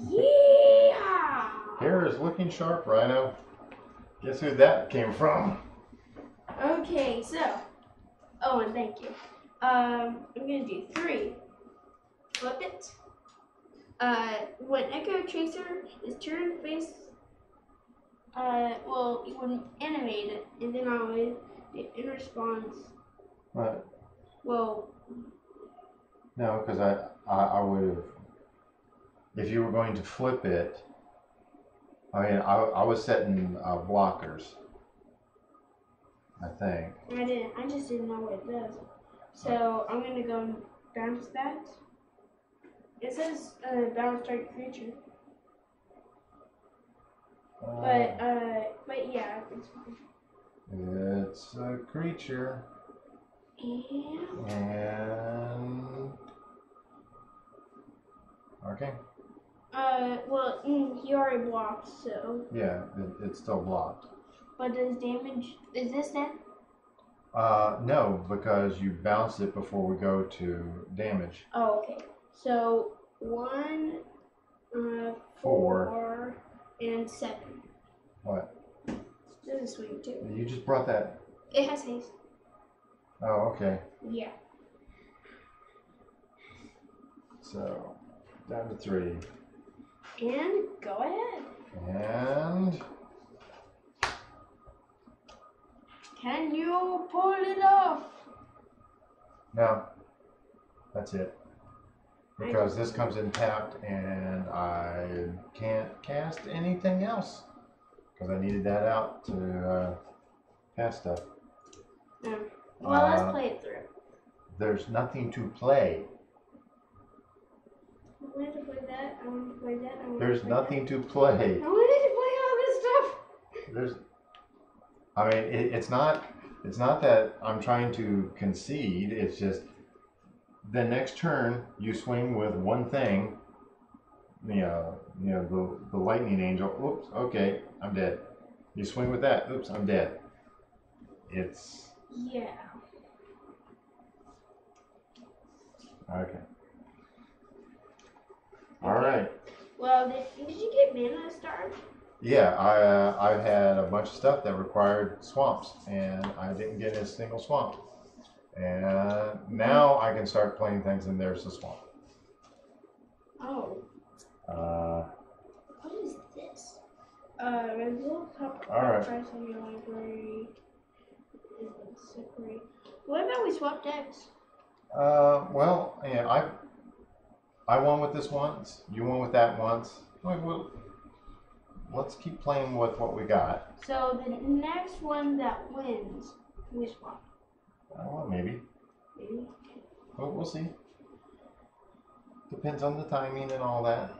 Yeah!
Hair is looking sharp, Rhino. Guess who that came from?
Okay, so. Oh, and thank you. I'm gonna do 3. Flip it. When Echo Chaser is turned face, well, you would animate it, and then I would, in response.
What?
Well.
No, because I would have. If you were going to flip it, I was setting blockers. I think.
I didn't. I just didn't know what it does. So I'm gonna go and bounce that. It says bounce target creature. But yeah, it's fine.
It's a creature. And okay.
Well, he already blocked, so.
Yeah, it's still blocked.
But does damage? Is this then?
No, because you bounced it before we go to damage.
Oh, okay. So 1, 4, and 7.
What?
This is swing too.
You just brought that.
It has haste.
Oh, okay.
Yeah.
So down to 3.
And go ahead.
And
can you pull it off?
no, that's it. Because this comes in tapped and I can't cast anything else. Because I needed that out to cast stuff.
Well, let's play it through.
There's nothing to play.
I wanted to play that. I wanted to play that.
There's nothing to play.
I wanted to play all this stuff.
I mean, it's not that I'm trying to concede. It's just the next turn you swing with one thing. The lightning angel. Oops. Okay, I'm dead. You swing with that. Oops, I'm dead. It's
yeah.
Okay. All right.
Well, did you get mana start?
Yeah, I had a bunch of stuff that required swamps, and I didn't get a single swamp. And now I can start playing things, and there's the swamp.
Oh. What is this? Reveal top
right.
price in your library. What about we swap decks?
Well, yeah, I won with this once. You won with that once. Well, let's keep playing with what we got.
So the next one that wins, we swap.
Well, maybe.
Maybe.
Well, we'll see. Depends on the timing and all that.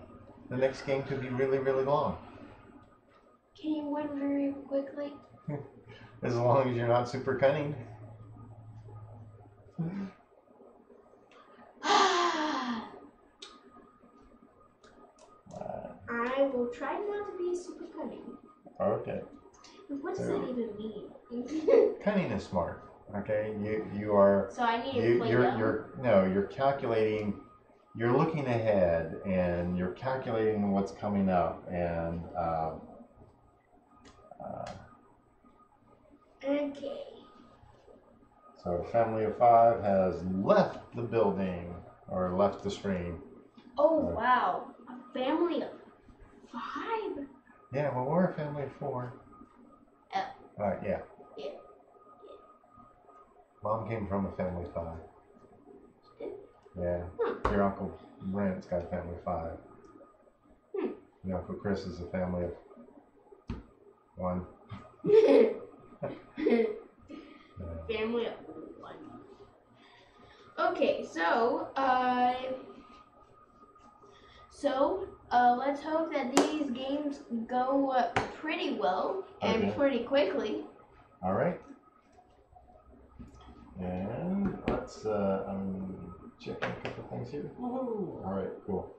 The next game could be really, really long.
Can you win very quickly?
As long as you're not super cunning.
I will try not to be super cunning.
Okay.
What does that even mean?
Cunning is smart. Okay, you are.
So I need to play
you're calculating. You're looking ahead and you're calculating what's coming up and.
Okay.
So family of 5 has left the building or left the stream.
Oh wow, a family of 5.
Yeah, well we're a family of 4.
Oh.
Yeah.
Yeah.
Mom came from a family of 5.
Did?
Yeah. Your Uncle Brent's got a family of 5. Your Uncle Chris is a family of 1.
Family of 1. Okay, let's hope that these games go pretty well and pretty quickly.
All right. And let's, I'm checking a couple things here. Woo-hoo. All right, cool.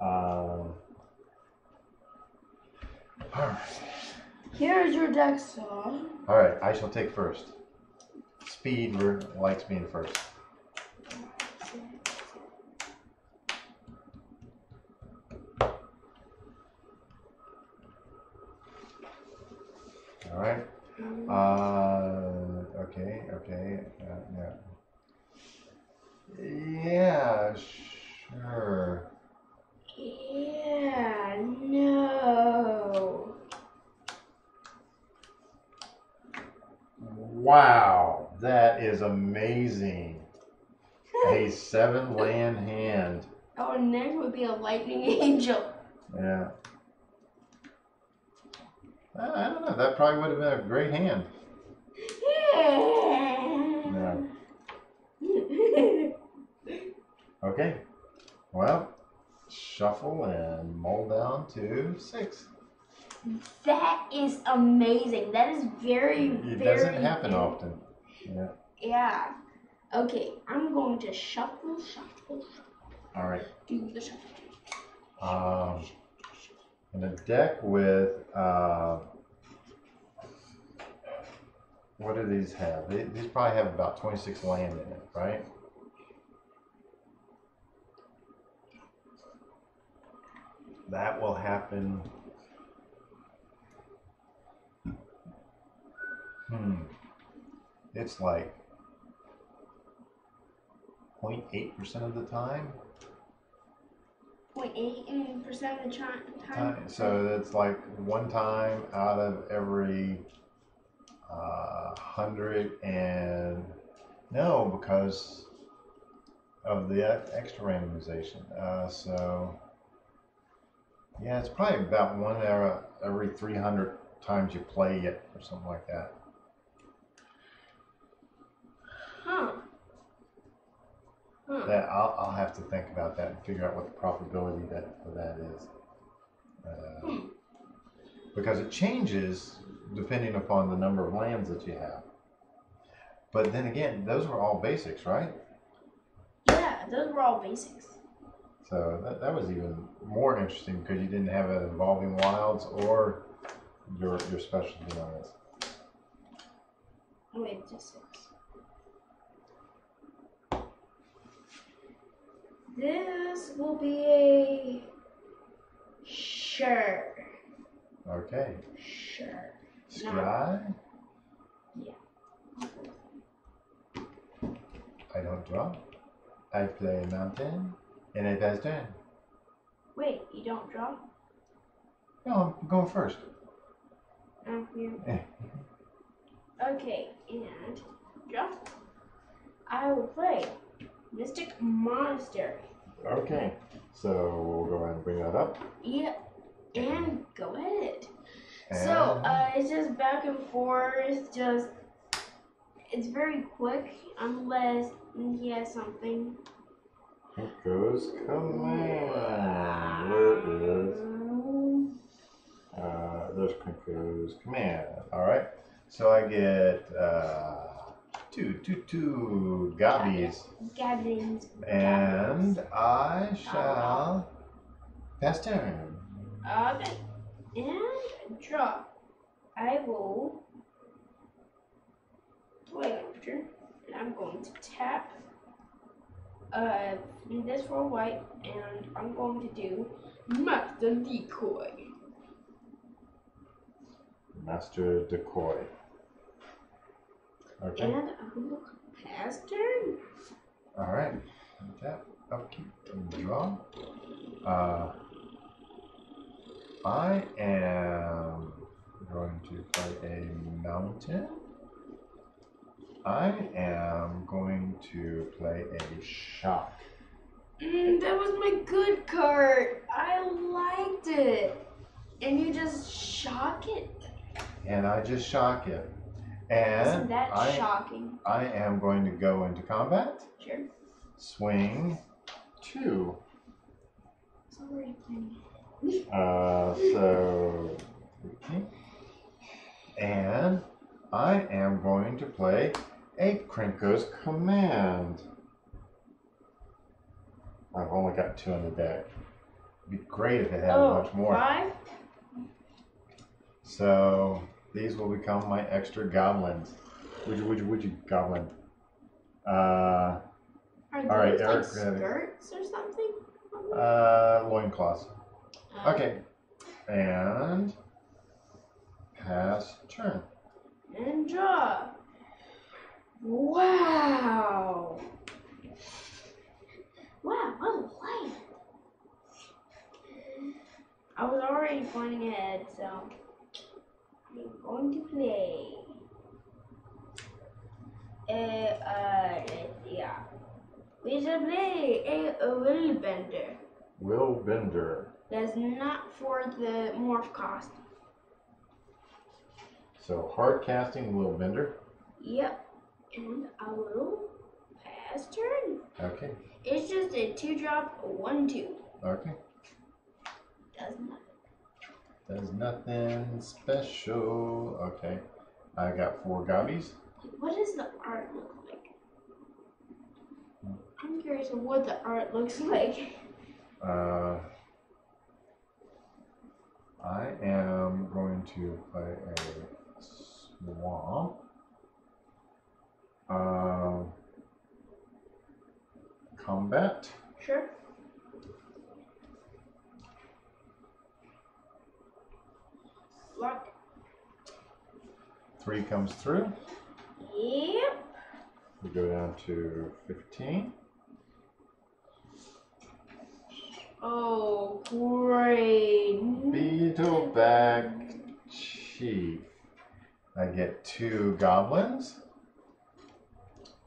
All right.
Here's your deck, Saw.
All right, I shall take first. Speed likes being first. All right. Okay. Yeah, sure.
Yeah, no.
Wow, that is amazing. A 7 land hand.
Oh, next would be a lightning angel.
Yeah. I don't know. That probably would have been a great hand. Yeah. Okay. Well, shuffle and mull down to 6.
That is amazing. That is very,
It
very
doesn't happen
good.
often. Yeah.
Yeah. Okay, I'm going to shuffle.
All right.
Do the shuffle.
In a deck with what do these have? These probably have about 26 land in it, right? That will happen. It's like 0.8% of the time.
0.8% of the time.
So it's like one time out of every 100 and no, because of the extra randomization. So yeah, it's probably about one every 300 times you play it or something like that. That I'll have to think about that and figure out what the probability for that is. Because it changes depending upon the number of lands that you have. But then again, those were all basics, right?
Yeah, those were all basics.
So that was even more interesting because you didn't have it involving wilds or your specialty on this.
Wait, just 6. This will be a sure.
Okay.
Sure.
Sky?
Yeah.
I don't draw. I play mountain, and it has turn.
Wait, you don't draw?
No, I'm going first.
Oh, yeah. Okay, and draw. I will play Mystic Monastery.
Okay, so we'll go ahead and bring that up.
Yep, and go ahead.
And
So, it's just back and forth, it's very quick, unless he has something.
it goes command. There it is. There's goes command. All right, so I get two gobbies.
Gabbins.
And I shall pass turn.
Okay. And draw. I will play after. And I'm going to tap this for white. And I'm going to do Master Decoy.
Master Decoy. Okay.
And I will pass turn.
All right. Tap, upkeep, and draw. I am going to play a mountain. I am going to play a shock.
That was my good card. I liked it. And you just shock it?
And I just shock it. And
Isn't that shocking?
I am going to go into combat.
Sure.
Swing 2.
It's already playing.
Okay. And I am going to play a Cryptic Command. I've only got 2 in the deck. It'd be great if it had a bunch more.
5?
So these will become my extra goblins. Would you goblin?
Are those
right,
like
Eric,
skirts or something?
Loincloths. Okay. And pass turn.
And draw. Wow. Wow, what a light. I was already pointing ahead, so I'm going to play. Yeah. We shall play a Will Bender.
Will Bender.
That's not for the morph cost.
So hard casting Will Bender.
Yep. And I will pass turn.
Okay.
It's just a 2-drop, 1/2.
Okay.
Does nothing.
There's nothing special. Okay. I got 4 gobbies.
What does the art look like? I'm curious of what the art looks like.
I am going to play a swamp. Combat.
Sure. Block.
3 comes through.
Yep.
We go down to 15.
Oh, great.
Beetleback Chief. I get 2 goblins.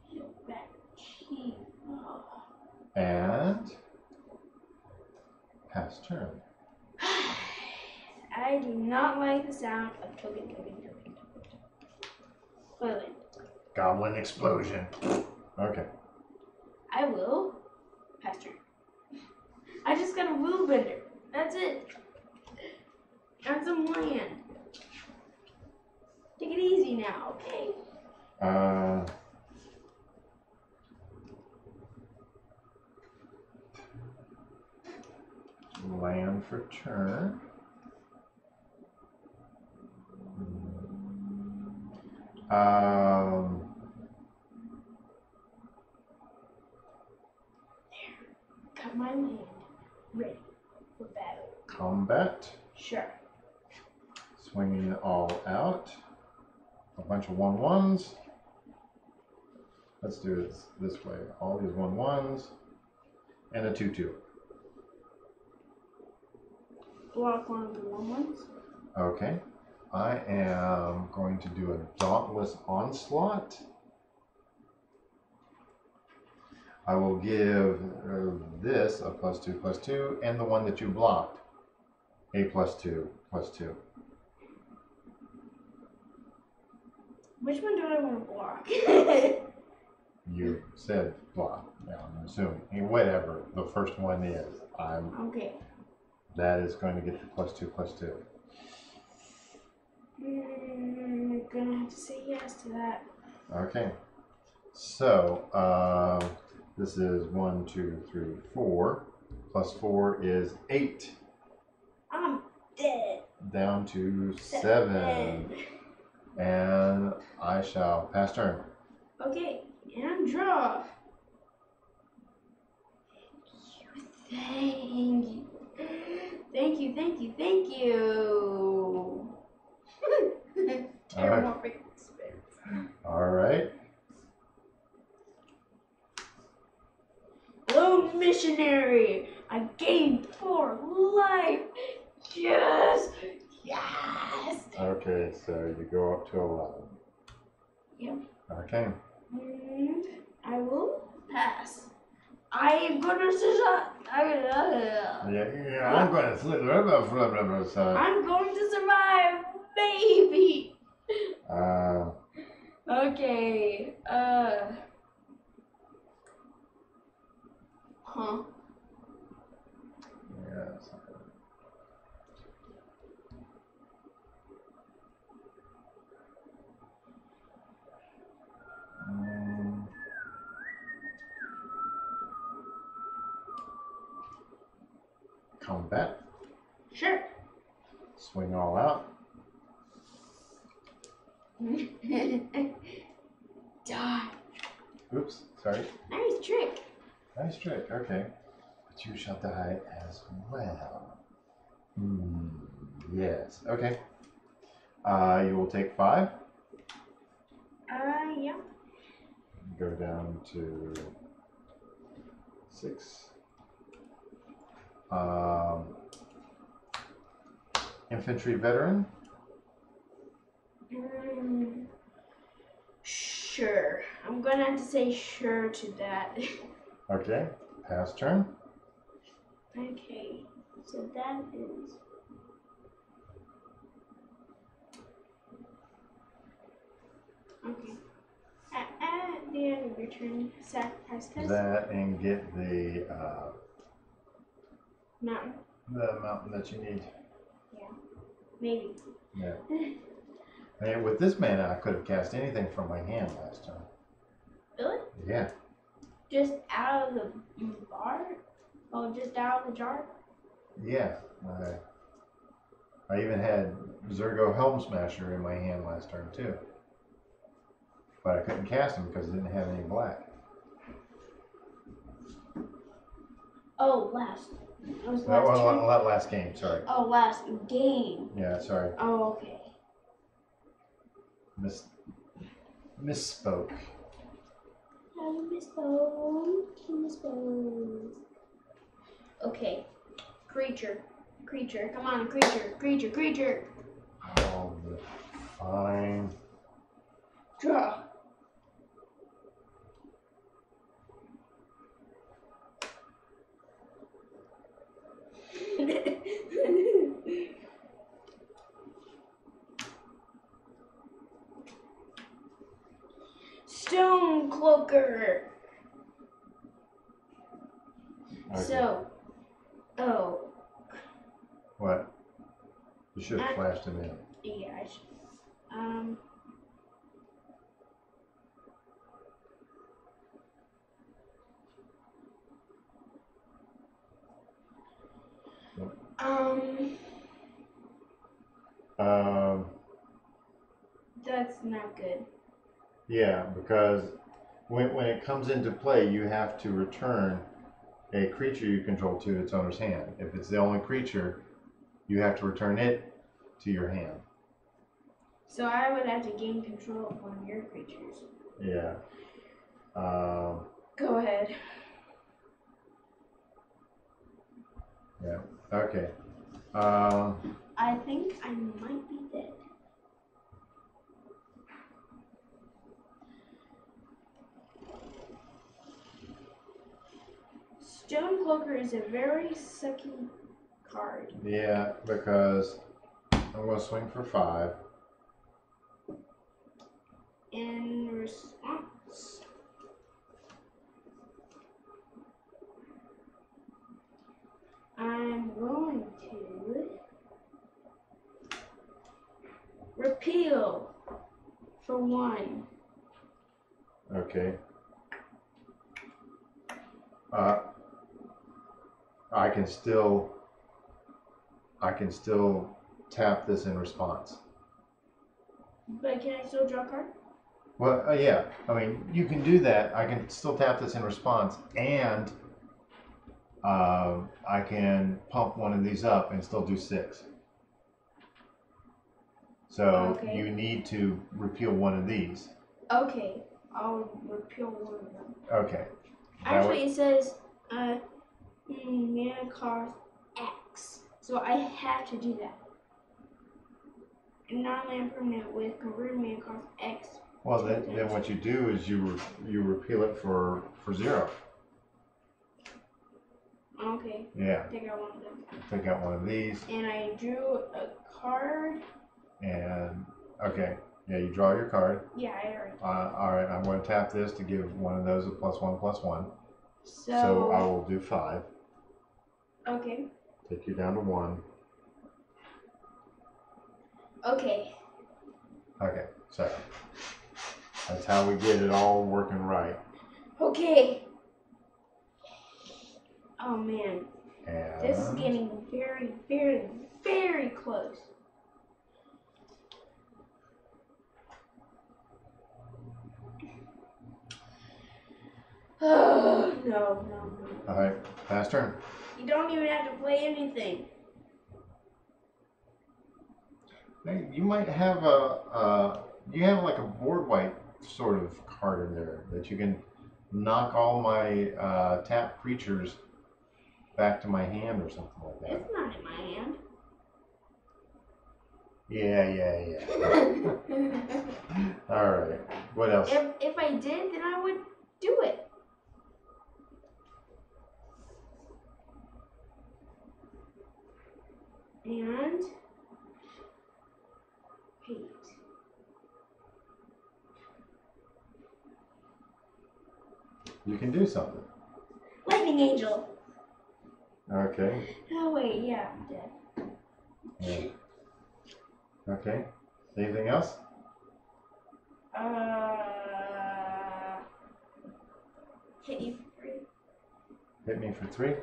Beetleback Chief. Oh.
And pass turn.
I do not like the sound of token. Clearly.
Goblin explosion. Okay.
I will pass turn. I just got a Will Bender. That's it. And some land. Take it easy now, okay?
Land for turn.
Got my land ready for battle.
Combat.
Sure.
Swinging all out. A bunch of 1/1s. Let's do it this way. All these 1/1s. And a 2/2.
Block one of the 1/1s.
Okay. I am going to do a Dauntless Onslaught. I will give this a +2/+2, and the one that you blocked a +2/+2.
Which one do I want to block?
You said block. Yeah, I'm assuming. Whatever the first one is,
Okay.
that is going to get the +2/+2.
Gonna have to say yes to that.
Okay. So, this is 1, 2, 3, 4. +4 is 8.
I'm dead.
Down to 7. And I shall pass turn.
Okay, and draw. Thank you. Thank you, thank you, thank you. Terramorphic spirits.
All right.
Hello, missionary. I gained 4 life. Yes. Yes.
Okay, so you go up to 11.
Yep.
Okay.
And I will pass. I am gonna survive.
Yeah, I'm going to slip.
I'm going to survive, baby. Okay. Huh.
Yeah, that's not good. Combat.
Sure.
Swing all out.
Die.
Oops, sorry.
Nice trick.
Nice trick, okay. But you shall die as well. Yes, okay. You will take 5.
Yeah.
Go down to 6. Infantry veteran.
Sure. I'm gonna have to say sure to that.
Okay, pass turn.
Okay. So that is. Okay. At the end of your turn, sacrifice this.
That and get the
Mountain.
mountain that you need.
Yeah. Maybe.
Yeah. And with this mana, I could have cast anything from my hand last time.
Really?
Yeah.
Just out of the bar? Oh, just out of the jar?
Yeah. I even had Zergo Helm Smasher in my hand last turn too. But I couldn't cast him because I didn't have any black.
Oh, last. That was
That
last turn?
was last game, sorry.
Oh, last game.
Yeah, sorry.
Oh, okay.
Misspoke.
Misspoke. Okay. Creature. Come on, creature.
Oh, fine.
Draw. Stone Cloaker.
Okay.
So, oh.
What? You should have flashed him in.
Yeah, I should. That's not good.
Yeah, because when it comes into play, you have to return a creature you control to its owner's hand. If it's the only creature, you have to return it to your hand.
So I would have to gain control of one of your creatures.
Yeah.
Go ahead.
Yeah. Okay.
I think I might be dead. Stone Cloaker is a very sucky card.
Yeah, because I'm going to swing for 5.
In response, I'm going to repeal for 1.
Okay. I can still tap this in response.
But can I still draw a card?
Well, yeah. I mean, you can do that. I can still tap this in response, and I can pump one of these up and still do 6. So
Okay.
you need to repeal one of these.
Okay, I'll repeal one of them.
Okay.
Actually, it says mana cost X, so I have to do that. Non-land permanent with converted mana cost X.
Well, then what you do is you repeal it for 0.
Okay.
Yeah.
Take out one of them.
Take out one of these.
And I drew a card.
And okay. Yeah, you draw your card.
Yeah, I already.
All right, I'm going to tap this to give one of those a +1/+1.
So
I will do 5.
Okay.
Take you down to 1.
Okay.
Okay, so that's how we get it all working right.
Okay. Oh man,
And
this is getting very, very, very close. Oh, no.
all right, last turn.
You don't even have to play anything.
Hey, you might have like a board wipe sort of card in there that you can knock all my tapped creatures back to my hand or something like that.
It's not in my hand.
Yeah. All right. What else?
If I did, then I would do it. And wait.
You can do something.
Lightning Angel.
Okay.
Oh wait, yeah, I'm dead.
Yeah. Okay. Anything else?
Hit you for 3.
Hit me for 3.
It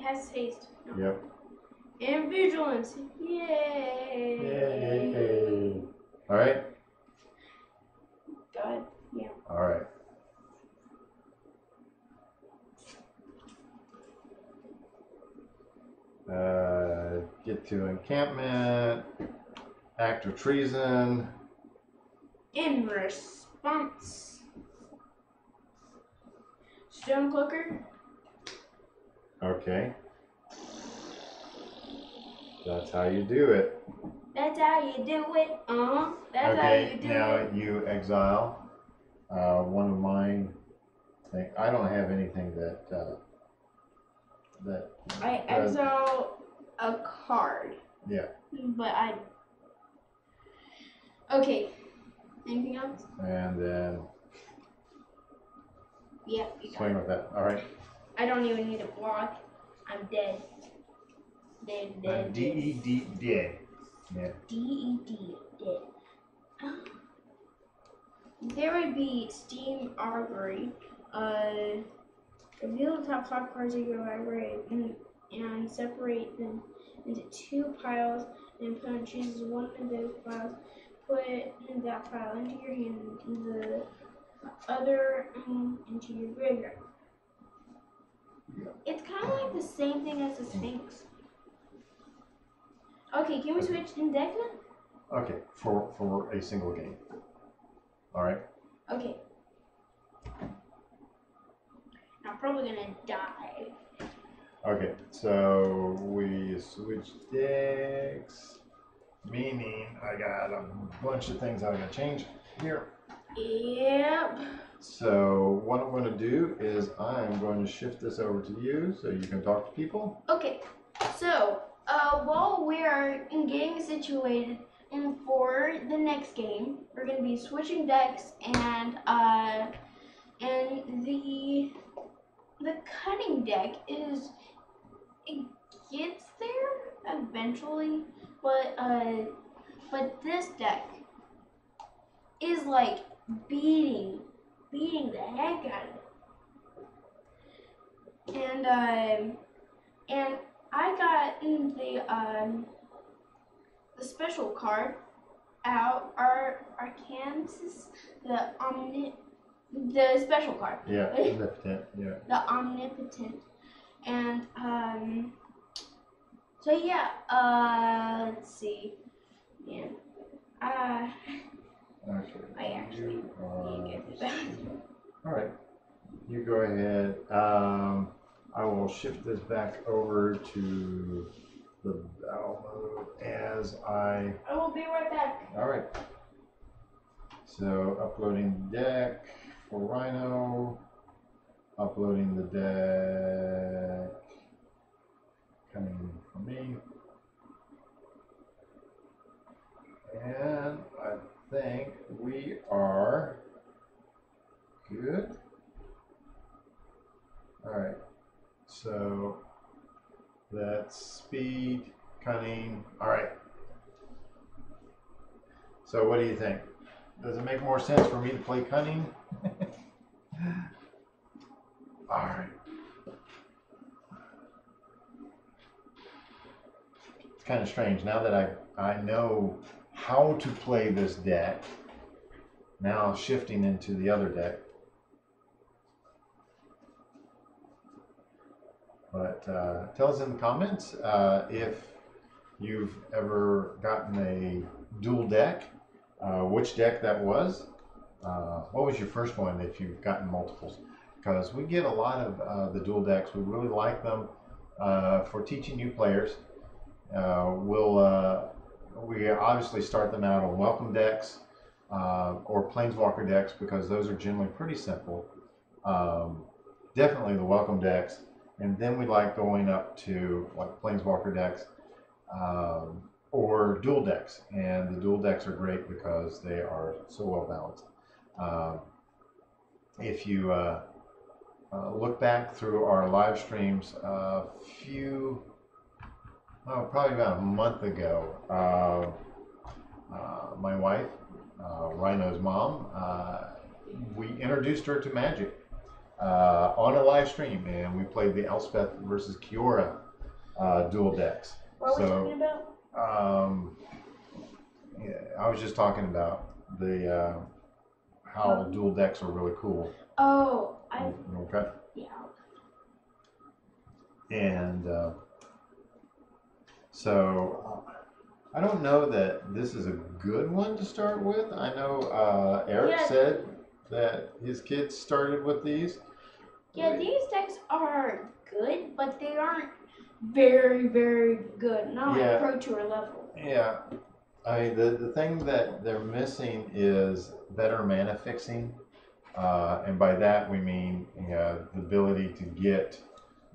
has haste. No.
Yep.
And vigilance. Yay!
Yay! All right.
God, yeah.
All right. Get to encampment. Act of Treason.
In response. Stonecloaker.
Okay. That's how you do it.
That's how you do it. That's how you do
now
it.
you exile one of mine. I don't have anything that
I exile a card.
Yeah.
But I. Okay. Anything else?
And then
Yeah, you got
swing
it.
with that. All right.
I don't even need a block. I'm dead. Dead.
D-E-D, dead. Yeah.
D-E-D, dead. There would be Steam Armory. Reveal the top 5 cards of your library and separate them into 2 piles, and opponent chooses one of those piles. Put that pile into your hand and the other into your graveyard. It's kind of like the same thing as the Sphinx. Okay, can we switch in deck now?
Okay, for a single game. All right.
Okay. I'm probably gonna die.
Okay, so we switch decks, meaning I got a bunch of things I'm gonna change here.
Yep.
So what I'm going to do is I'm going to shift this over to you so you can talk to people.
Okay. So, while we are getting situated for the next game, we're going to be switching decks, and the Cunning deck it gets there eventually, but this deck is like beating the heck out of it. And I got the special card out, our Arkansas, the special card.
Yeah, omnipotent. Yeah.
The omnipotent. And so yeah, let's see. Man.
Okay.
I actually need to go through that.
All right. You go ahead. I will shift this back over to the battle mode as I
will be right back.
All right. So uploading deck for Rhino. Uploading the deck. Coming from me. And think we are good. All right. So that's speed, cunning. All right. So what do you think? Does it make more sense for me to play cunning? All right. It's kind of strange now that I know how to play this deck. Now shifting into the other deck. But tell us in the comments if you've ever gotten a dual deck, which deck that was. What was your first one if you've gotten multiples? Because we get a lot of the dual decks. We really like them for teaching new players. We obviously start them out on welcome decks or planeswalker decks because those are generally pretty simple. Definitely the welcome decks. And then we like going up to like planeswalker decks or dual decks. And the dual decks are great because they are so well balanced. If you look back through our live streams probably about a month ago, my wife, Rhino's mom, we introduced her to Magic. On a live stream, and we played the Elspeth versus Kiora dual decks.
What were we talking about?
Yeah, I was just talking about the how dual decks are really cool.
Oh,
okay.
Yeah.
And so I don't know that this is a good one to start with. I know Eric said that his kids started with these.
Yeah, these decks are good, but they aren't very, very good. Not like Pro Tour level.
Yeah. I mean, the thing that they're missing is better mana fixing. And by that we mean the ability to get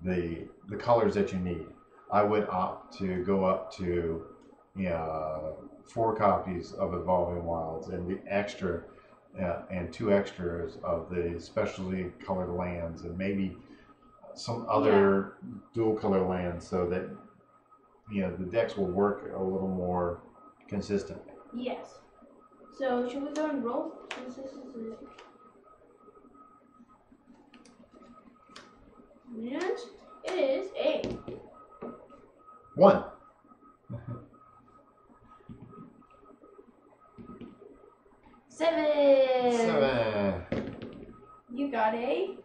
the colors that you need. I would opt to go up to 4 copies of Evolving Wilds and the extra and 2 extras of the specialty colored lands and maybe some other dual color lands so that the decks will work a little more consistently.
Yes. So should we go and roll? Since this is and it is a
1.
Seven. You got a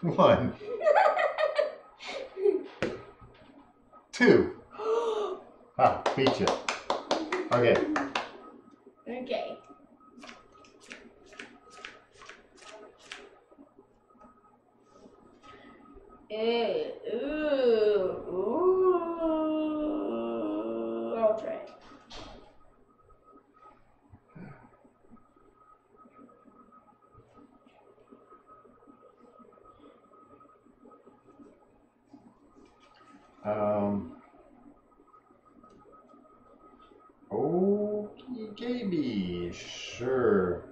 1. 2. Ah, beat you. Okay.
Okay. I'll try it.
Okay, sure.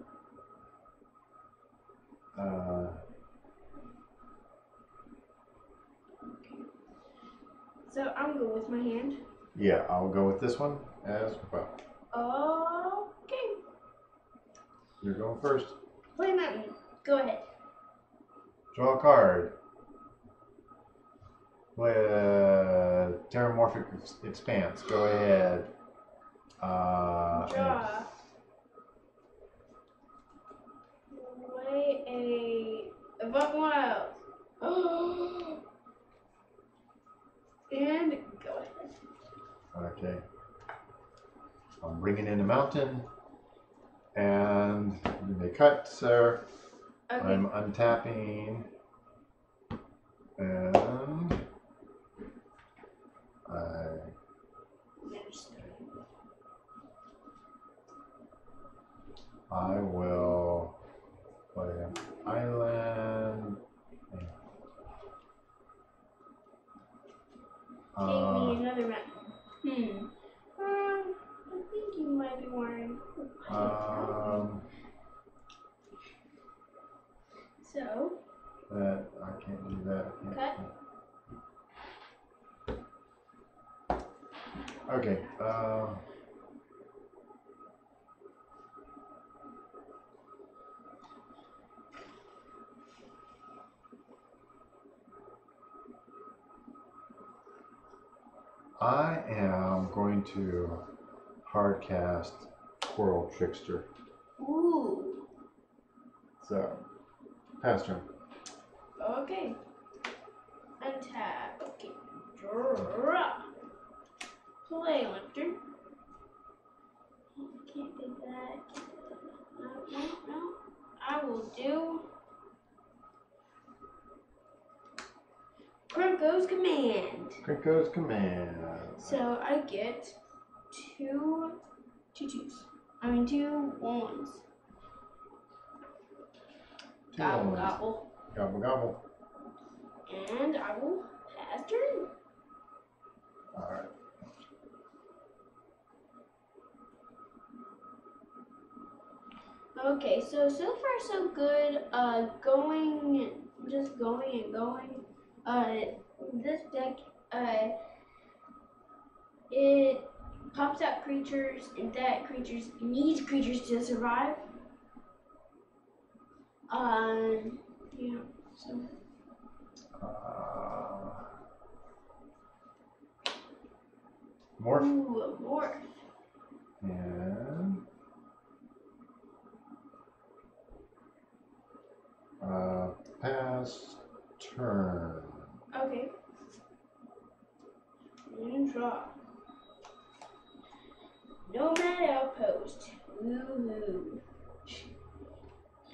So I'm good with my hand.
Yeah, I'll go with this one as well.
Okay.
You're going first.
Play mountain. Go ahead.
Draw a card. Play a Terramorphic Expanse. Go ahead.
Draw. Play a Evolving Wild. Oh. And go ahead.
Okay. I'm bringing in a mountain. And you may cut, sir.
Okay.
I'm untapping. And I will play an island.
Take me another mountain. I think you might might I be wearing? So.
That I can't do that.
Cut.
Okay. I am going to hard cast Coral Trickster.
Ooh.
So, pass turn.
Okay. Untap. Okay. Draw. Play lifter. Can't do that. No. I will do Criptic Command.
Criptic Command.
So I get two twos. I mean 2 1s. Gobble gobble.
Gobble gobble.
And I will pass turn.
Alright.
Okay, so far so good. Going and going. This deck, it pops out creatures, and that creatures needs creatures to survive. Yeah. So.
Morph.
Ooh, a morph.
And pass turn.
Okay. And draw. Nomad Outpost. Woohoo.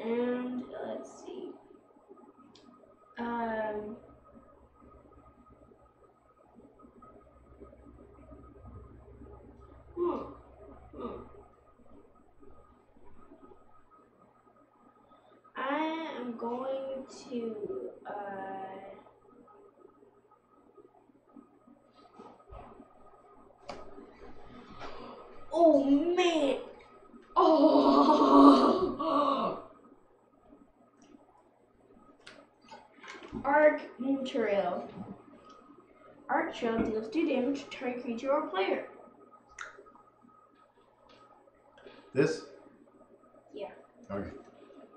And let's see. I am going to oh man. Oh. Arc Trail. Arc Trail deals 2 damage to target creature or player.
This?
Yeah.
Okay.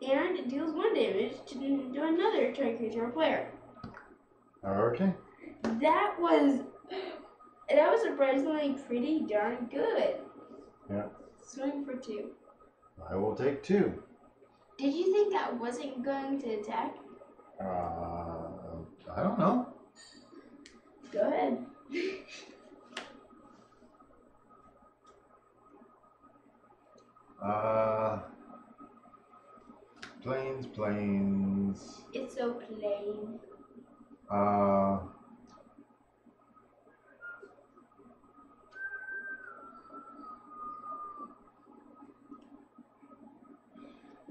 And it deals 1 damage to another target creature or player.
Okay.
That was surprisingly pretty darn good.
Yeah.
Swing for 2.
I will take 2.
Did you think that wasn't going to attack?
I don't know.
Go ahead.
Plains.
It's so plain.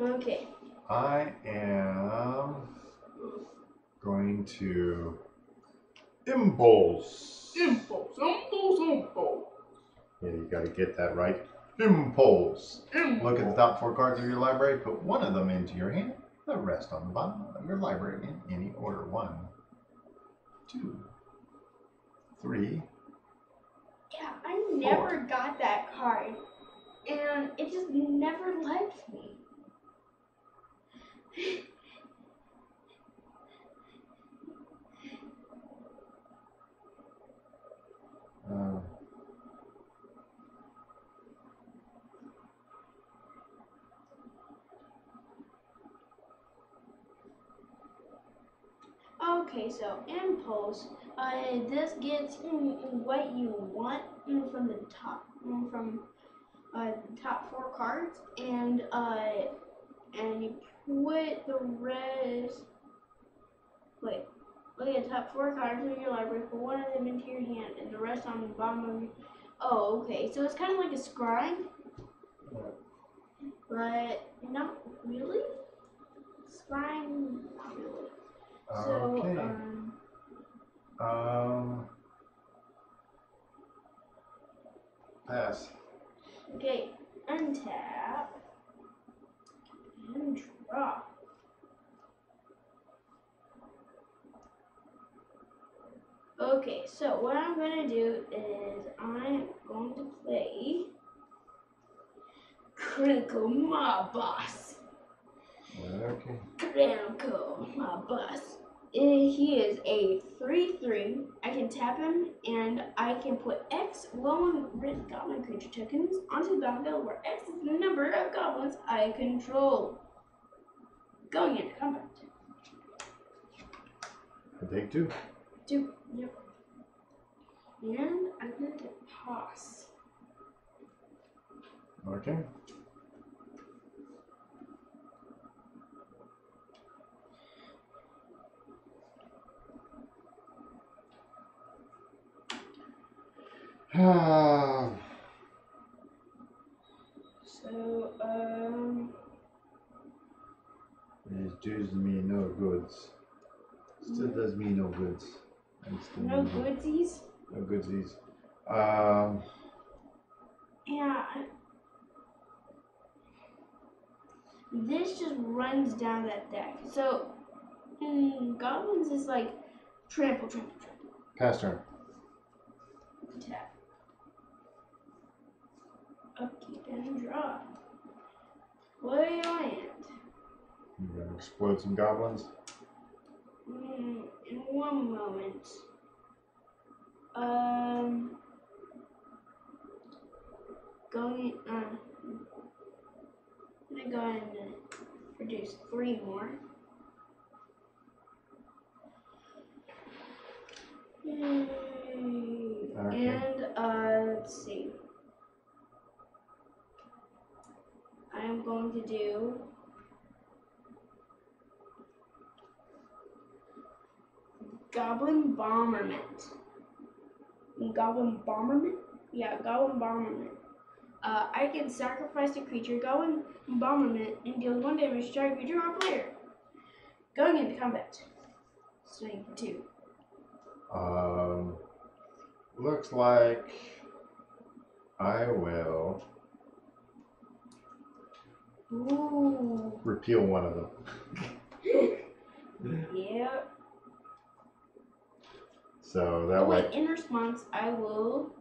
Okay.
I am going to Impulse.
Impulse.
Yeah, you gotta get that right. Impulse. Look at the top 4 cards of your library, put one of them into your hand, the rest on the bottom of your library in any order. 1, 2, 3.
Yeah, I never got that card. And it just never left me. Okay, so Impulse. This gets what you want from the top, from the top 4 cards, and you put the rest. Wait, look at the top 4 cards from your library. Put one of them into your hand, and the rest on the bottom of your. Oh, okay. So it's kind of like a scrying, but not really. Scrying, not really.
Okay.
So,
Pass.
Okay, untap and draw. Okay, so what I'm going to do is I'm going to play Critical Mob Boss.
Okay.
Critical Mob Boss. He is a 3/3. I can tap him and I can put X lone red goblin creature tokens onto the battlefield where X is the number of goblins I control. Going into combat.
I take 2.
2. Yep. And I'm going to toss.
Okay.
So,
It does me no goods. Still does me no goods.
no goodsies?
No goodsies.
Yeah. This just runs down that deck. So, goblins is like trample.
Pass turn.
Tap. Upkeep and draw. Play land.
You're gonna explode some goblins.
In one moment. Going. I'm gonna go ahead and produce 3 more. Yay.
Okay.
And let's see. I am going to do Goblin Bomberment. Goblin Bomberment? Yeah, Goblin Bomberment. I can sacrifice a creature, Goblin Bomberment, and deal 1 damage to target creature or player. Going into combat. Swing 2.
Looks like I will repeal one of them.
Yep.
So that way.
In response, I will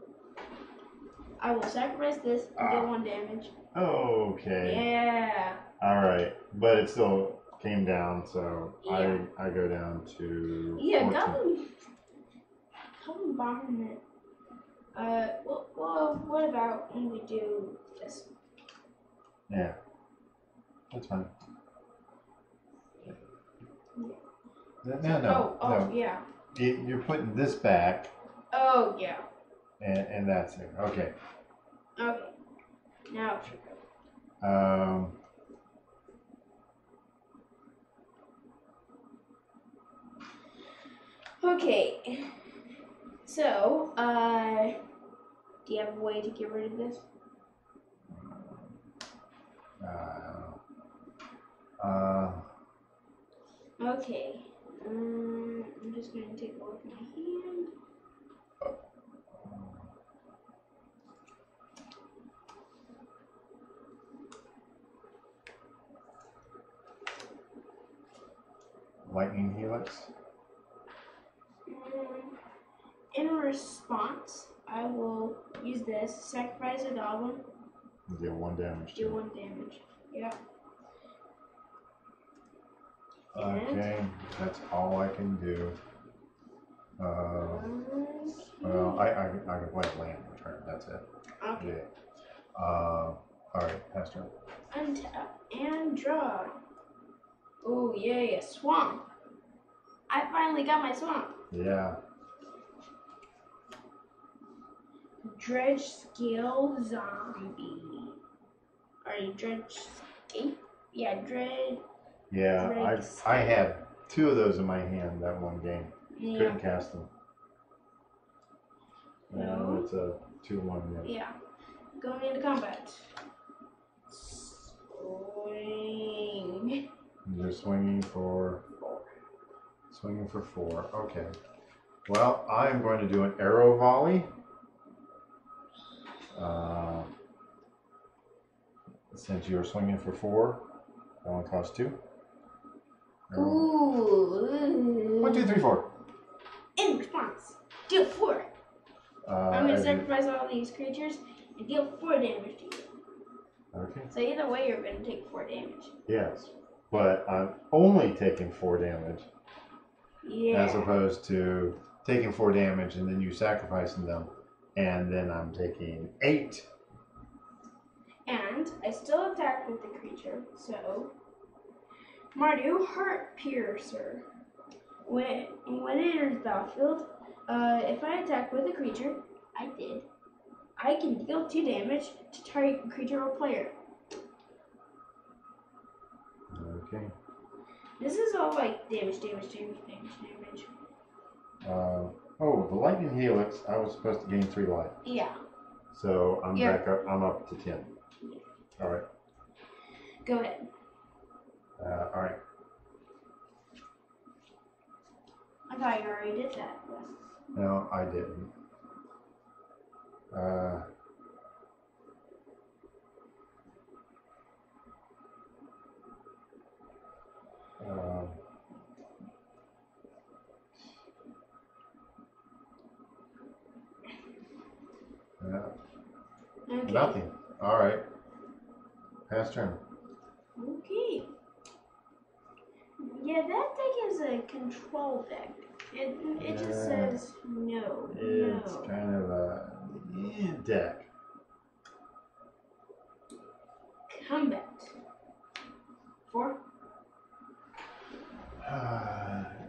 sacrifice this and deal 1 damage.
Okay.
Yeah.
All right, but it still came down, so
Yeah.
I go down to.
Yeah,
14.
Goblin Bomberman. Well, what about when we do this?
Yeah, that's fine. No.
Oh, yeah.
You're putting this back.
Oh, yeah.
And that's it. Okay.
Okay. Now. Okay. So, do you have a way to get rid of this? Okay. I'm just going to take a look at my hand.
Lightning Helix.
In response, I will use this, sacrifice a goblin.
Deal 1 damage.
Do 1 damage. Yeah.
Okay, that's all I can do. Well, I can play land return. That's it.
Okay.
Yeah. All right, pass turn.
Untap and draw. Oh yeah, swamp. I finally got my swamp.
Yeah.
Dredge Scale Zombie. Are you Dredge Scape? Yeah, Dredge.
Yeah, I had 2 of those in my hand that one game.
Yeah.
Couldn't cast them. Now
No.
it's a 2-1 game.
Yeah. Going into combat. Swing.
You're swinging for 4. Okay. Well, I'm going to do an arrow volley. Since you're swinging for 4, that one costs 2.
Ooh.
1, 2, 3, 4.
In response, deal 4. I'm going to sacrifice all these creatures and deal 4 damage to you.
Okay.
So either way, you're going to take 4 damage.
Yes, but I'm only taking 4 damage.
Yeah.
As opposed to taking 4 damage and then you sacrificing them, and then I'm taking 8.
And I still attack with the creature, so Mardu Heart Piercer. When it enters the battlefield, if I attack with a creature, I can deal 2 damage to target creature or player.
Okay.
This is all like damage.
Oh, the lightning helix. I was supposed to gain 3 life.
Yeah.
So I'm back up. I'm up to 10.
Yeah.
All right.
Go ahead.
All right.
I thought you already did that.
No, I didn't.
Okay.
Nothing. All right. Pass turn.
Okay. Yeah, that deck is a control deck. It just says no.
It's
no.
kind of a deck.
Combat. 4.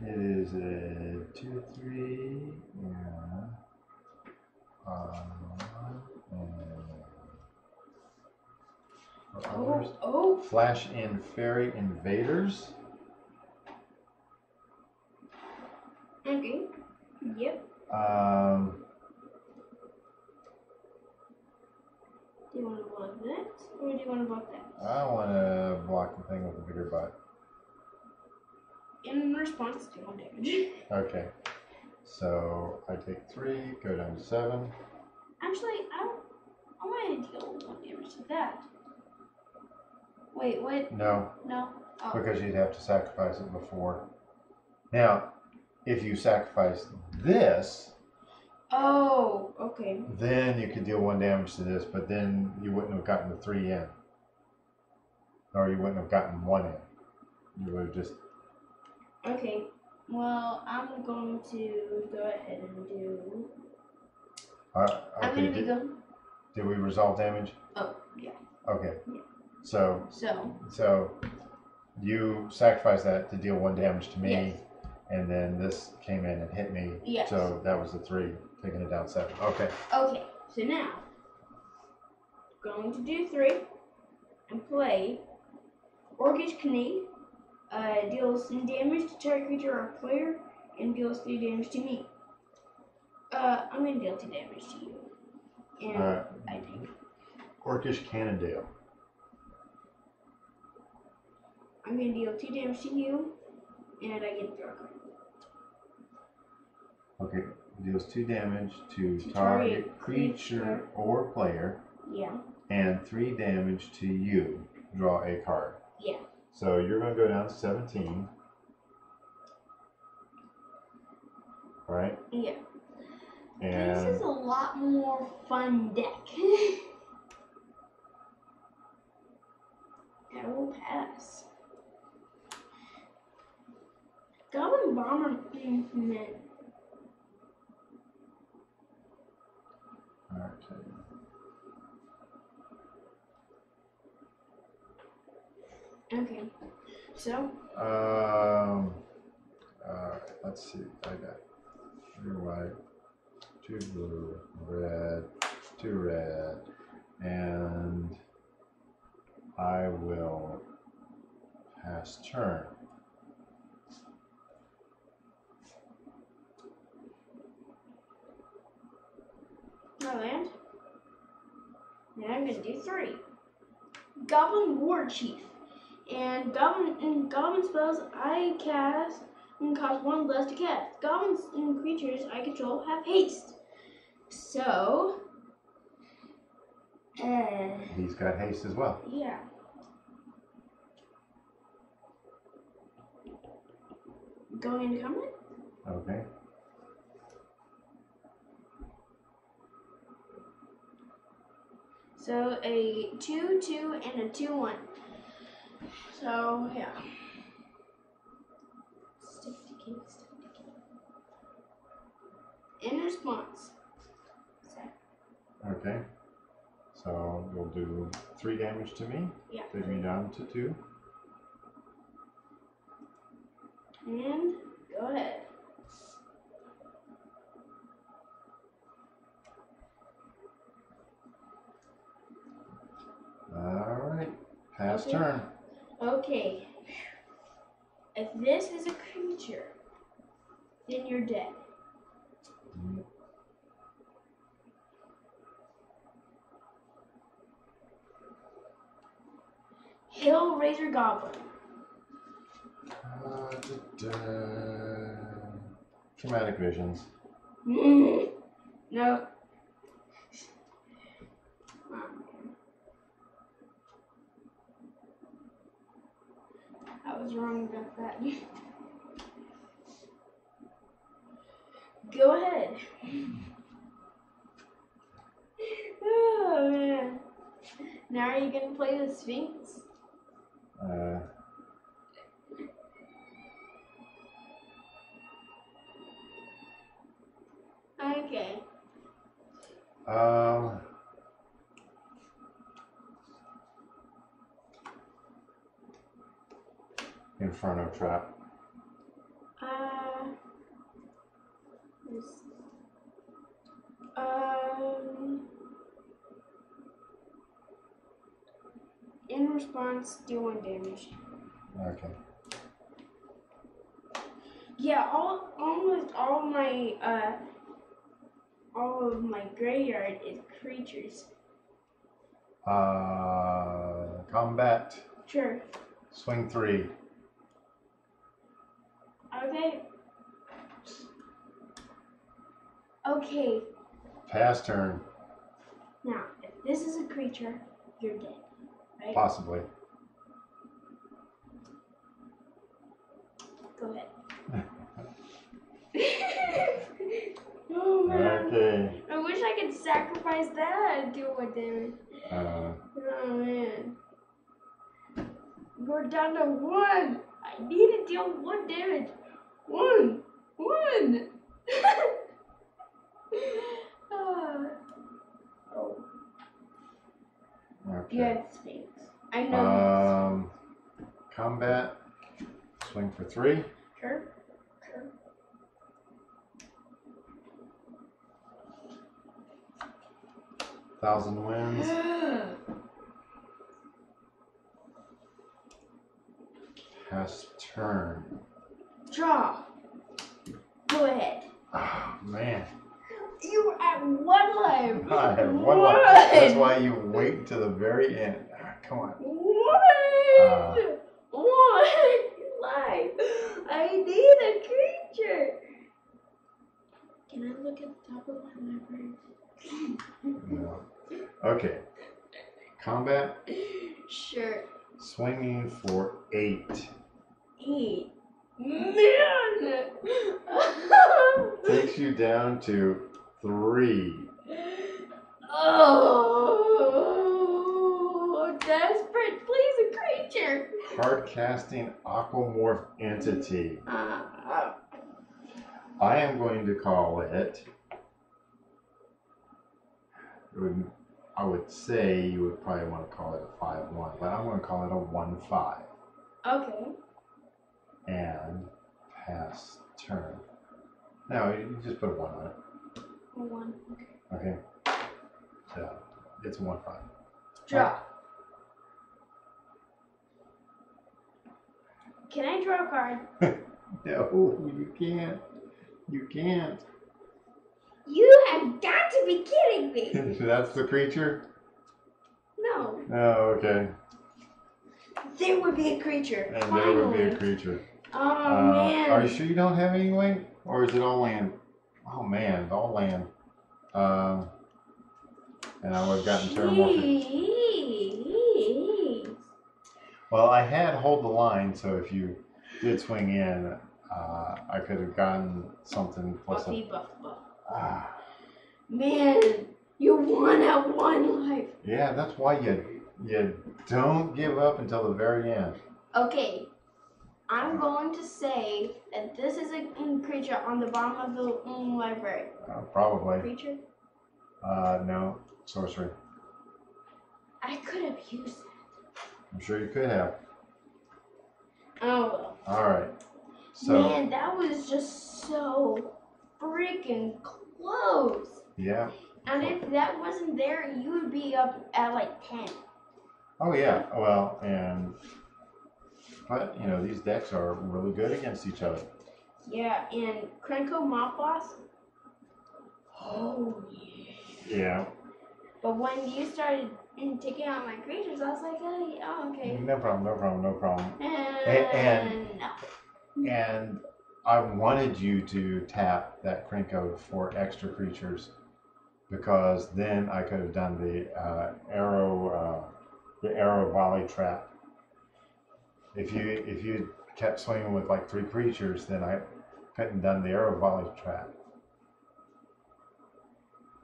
It is a 2/3. Yeah.
Oh.
Flash in Fairy Invaders.
Okay. Yep. Do you want to block that, or do you want to block that?
I want to block the thing with a bigger butt.
In response, do 1 damage.
Okay. So I take 3, go down to 7.
Actually, I want to deal 1 damage to that. Wait, what?
No,
No. Oh.
because you'd have to sacrifice it before. Now, if you sacrifice this,
Oh, okay.
then you could deal 1 damage to this, but then you wouldn't have gotten the 3 in. Or you wouldn't have gotten 1 in. You would have just...
Okay. Well, I'm going to go ahead and do...
okay,
I'm going to be going...
Did we resolve damage?
Oh, yeah.
Okay.
Yeah.
So you sacrificed that to deal 1 damage to me,
yes.
And then this came in and hit me.
Yes.
So that was the 3, taking it down 7. Okay.
Okay, so now, going to do 3 and play Orcish Knee, deals some damage to target creature or player, and deals 3 damage to me. I'm going to deal 2 damage to you. And I think
Orcish Cannondale.
I'm going to deal 2 damage to you, and I get the draw card.
Okay, deals 2 damage to target creature or player.
Yeah.
And 3 damage to you. Draw a card.
Yeah.
So you're going to go down to 17. Right?
Yeah.
And
this is a lot more fun deck. I will pass. Goblin Bomber. Okay. So.
Let's see. I got 3 white, 2 blue, red, 2 red, and I will pass turn.
I land. And I'm gonna do 3. Goblin War Chief. And goblin spells I cast and cost 1 less to cast. Goblins and creatures I control have haste. So
He's got haste as well.
Yeah. Going into combat?
Okay.
So a 2/2 and a 2/1. So yeah. Stick to king, stick to king. In response.
Okay. So you'll do 3 damage to me.
Yeah.
Take me down to 2.
And go ahead.
Alright. Pass
Okay.
turn.
Okay. If this is a creature, then you're dead. Hellraiser Goblin.
Traumatic visions.
No. I was wrong about that. Go ahead. Oh man. Now are you gonna play the Sphinx? Okay.
Inferno Trap.
This. In response, deal 1 damage.
Okay.
Yeah, almost all of my graveyard is creatures.
Combat.
Sure.
Swing 3.
Okay. Okay.
Pass turn.
Now, if this is a creature, you're dead, right?
Possibly.
Go ahead. Oh man.
Okay.
I wish I could sacrifice that and do 1 damage. Oh man. We're down to 1. I need to deal 1 damage. 1. Oh.
Okay.
You have Sphinx. I know.
Combat. Swing for 3.
Sure.
1,000 wins. Pass turn.
Draw. Go ahead.
Oh, man.
You were at 1 life.
I have 1 life. That's why you wait to the very end. Come on.
1 life. I need a creature. Can I look at the top of my library?
No. Okay. Combat.
Sure.
Swinging for 8.
8. Man!
Takes you down to 3.
Oh, desperate. Please, a creature.
Card casting Aquamorph Entity. I am going to call it. I would say you would probably want to call it a 5/1, but I'm going to call it a 1/5.
Okay.
And pass turn. No, you just put a 1 on it.
A 1. Okay.
Okay. So it's a 1/5.
Draw.
Right.
Can I draw a card?
No, you can't. You can't.
You have got to be kidding me.
That's the creature?
No.
Oh, okay.
There would be a creature.
And
Finally.
there would be a creature.
Oh, man.
Are you sure you don't have any way? Or is it all land? Oh, man, all land. and I would have gotten Terramorphic.
Jeez.
Well, I had Hold the Line, so if you did swing in, I could have gotten something plus
Buffy, buff.
Ah.
Man, you won at 1 life.
Yeah, that's why you don't give up until the very end.
Okay, I'm going to say that this is a creature on the bottom of the library.
Probably.
Creature?
No, sorcery.
I could have used that.
I'm sure you could have.
Oh well.
All right. So.
Man, that was just so freaking close.
Yeah.
And if that wasn't there, you would be up at like 10.
Oh yeah. Well, but you know these decks are really good against each other.
Yeah, and Krenko Mob Boss. Oh yeah.
Yeah.
But when you started taking out my creatures, I was like, oh okay.
No problem.
And no.
And I wanted you to tap that Krenko for extra creatures, because then I could have done the arrow volley trap. If you kept swinging with like 3 creatures, then I couldn't done the arrow volley trap.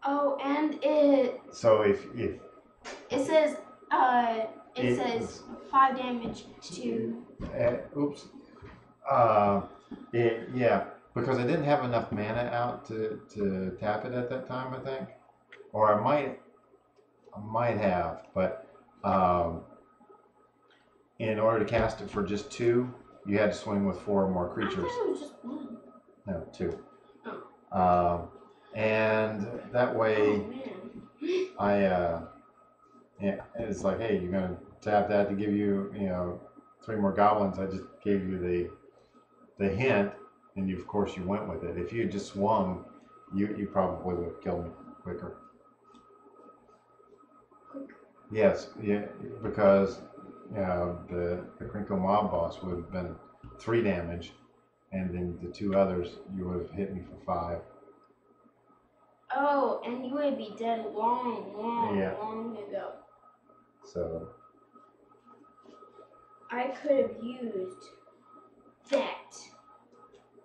Oh, and it.
So if
it says it says 5 damage to.
Oops. Yeah, because I didn't have enough mana out to tap it at that time, I think, or I might have, but in order to cast it for just 2, you had to swing with 4 or more creatures.
I thought it was just 1.
No, 2.
Oh.
And that way,
Oh,
yeah, it's like, hey, you're gonna tap that to give you, 3 more goblins. I just gave you the hint, and of course you went with it. If you had just swung, you probably would have killed me quicker. Yes, yeah, because the Krenko Mob Boss would have been 3 damage, and then the 2 others you would have hit me for 5.
Oh, and you would be dead long ago.
So
I could have used that.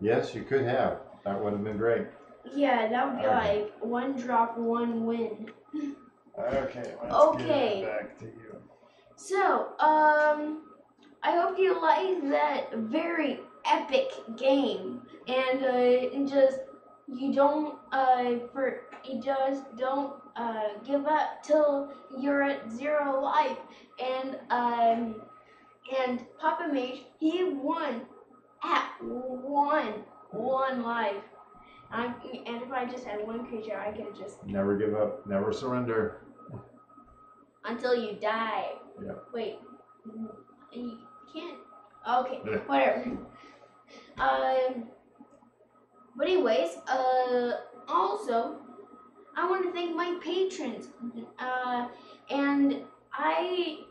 yes, you could have. That would have been great.
Yeah, that would be like 1 drop, 1 win.
Okay, let's
Okay.
get back to you.
So, I hope you like that very epic game, and just you don't give up till you're at 0 life, and Papa Mage, he won at one life. And if I just had 1 creature, I could just
Never give up, never surrender.
until you die.
Yeah.
Wait, you can't. Okay,
Yeah.
whatever. But anyways, also, I want to thank my patrons, and I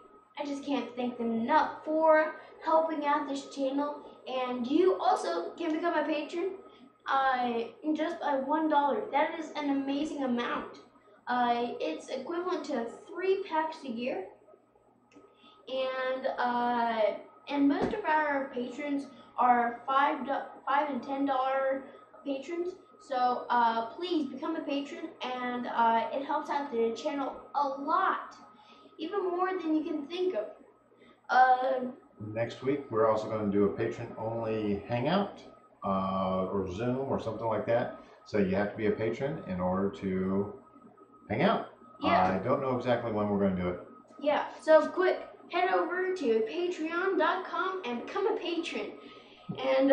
just can't thank them enough for helping out this channel. And you also can become a patron, just by $1. That is an amazing amount. It's equivalent to 3 packs a year, and most of our patrons are $5 and $10 patrons. So please become a patron, and it helps out the channel a lot, even more than you can think of.
Next week, we're also going to do a patron-only hangout, or Zoom, or something like that. So you have to be a patron in order to hang out.
Yeah.
I don't know exactly when we're going to do it.
Yeah, so quick, head over to patreon.com and become a patron. And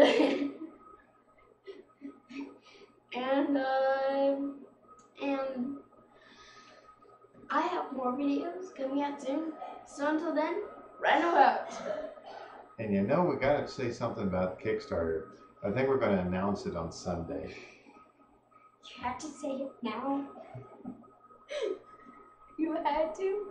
and I have more videos coming out soon. So until then, Rhino out.
And we got to say something about Kickstarter. I think we're going to announce it on Sunday.
You have to say it now. You had to?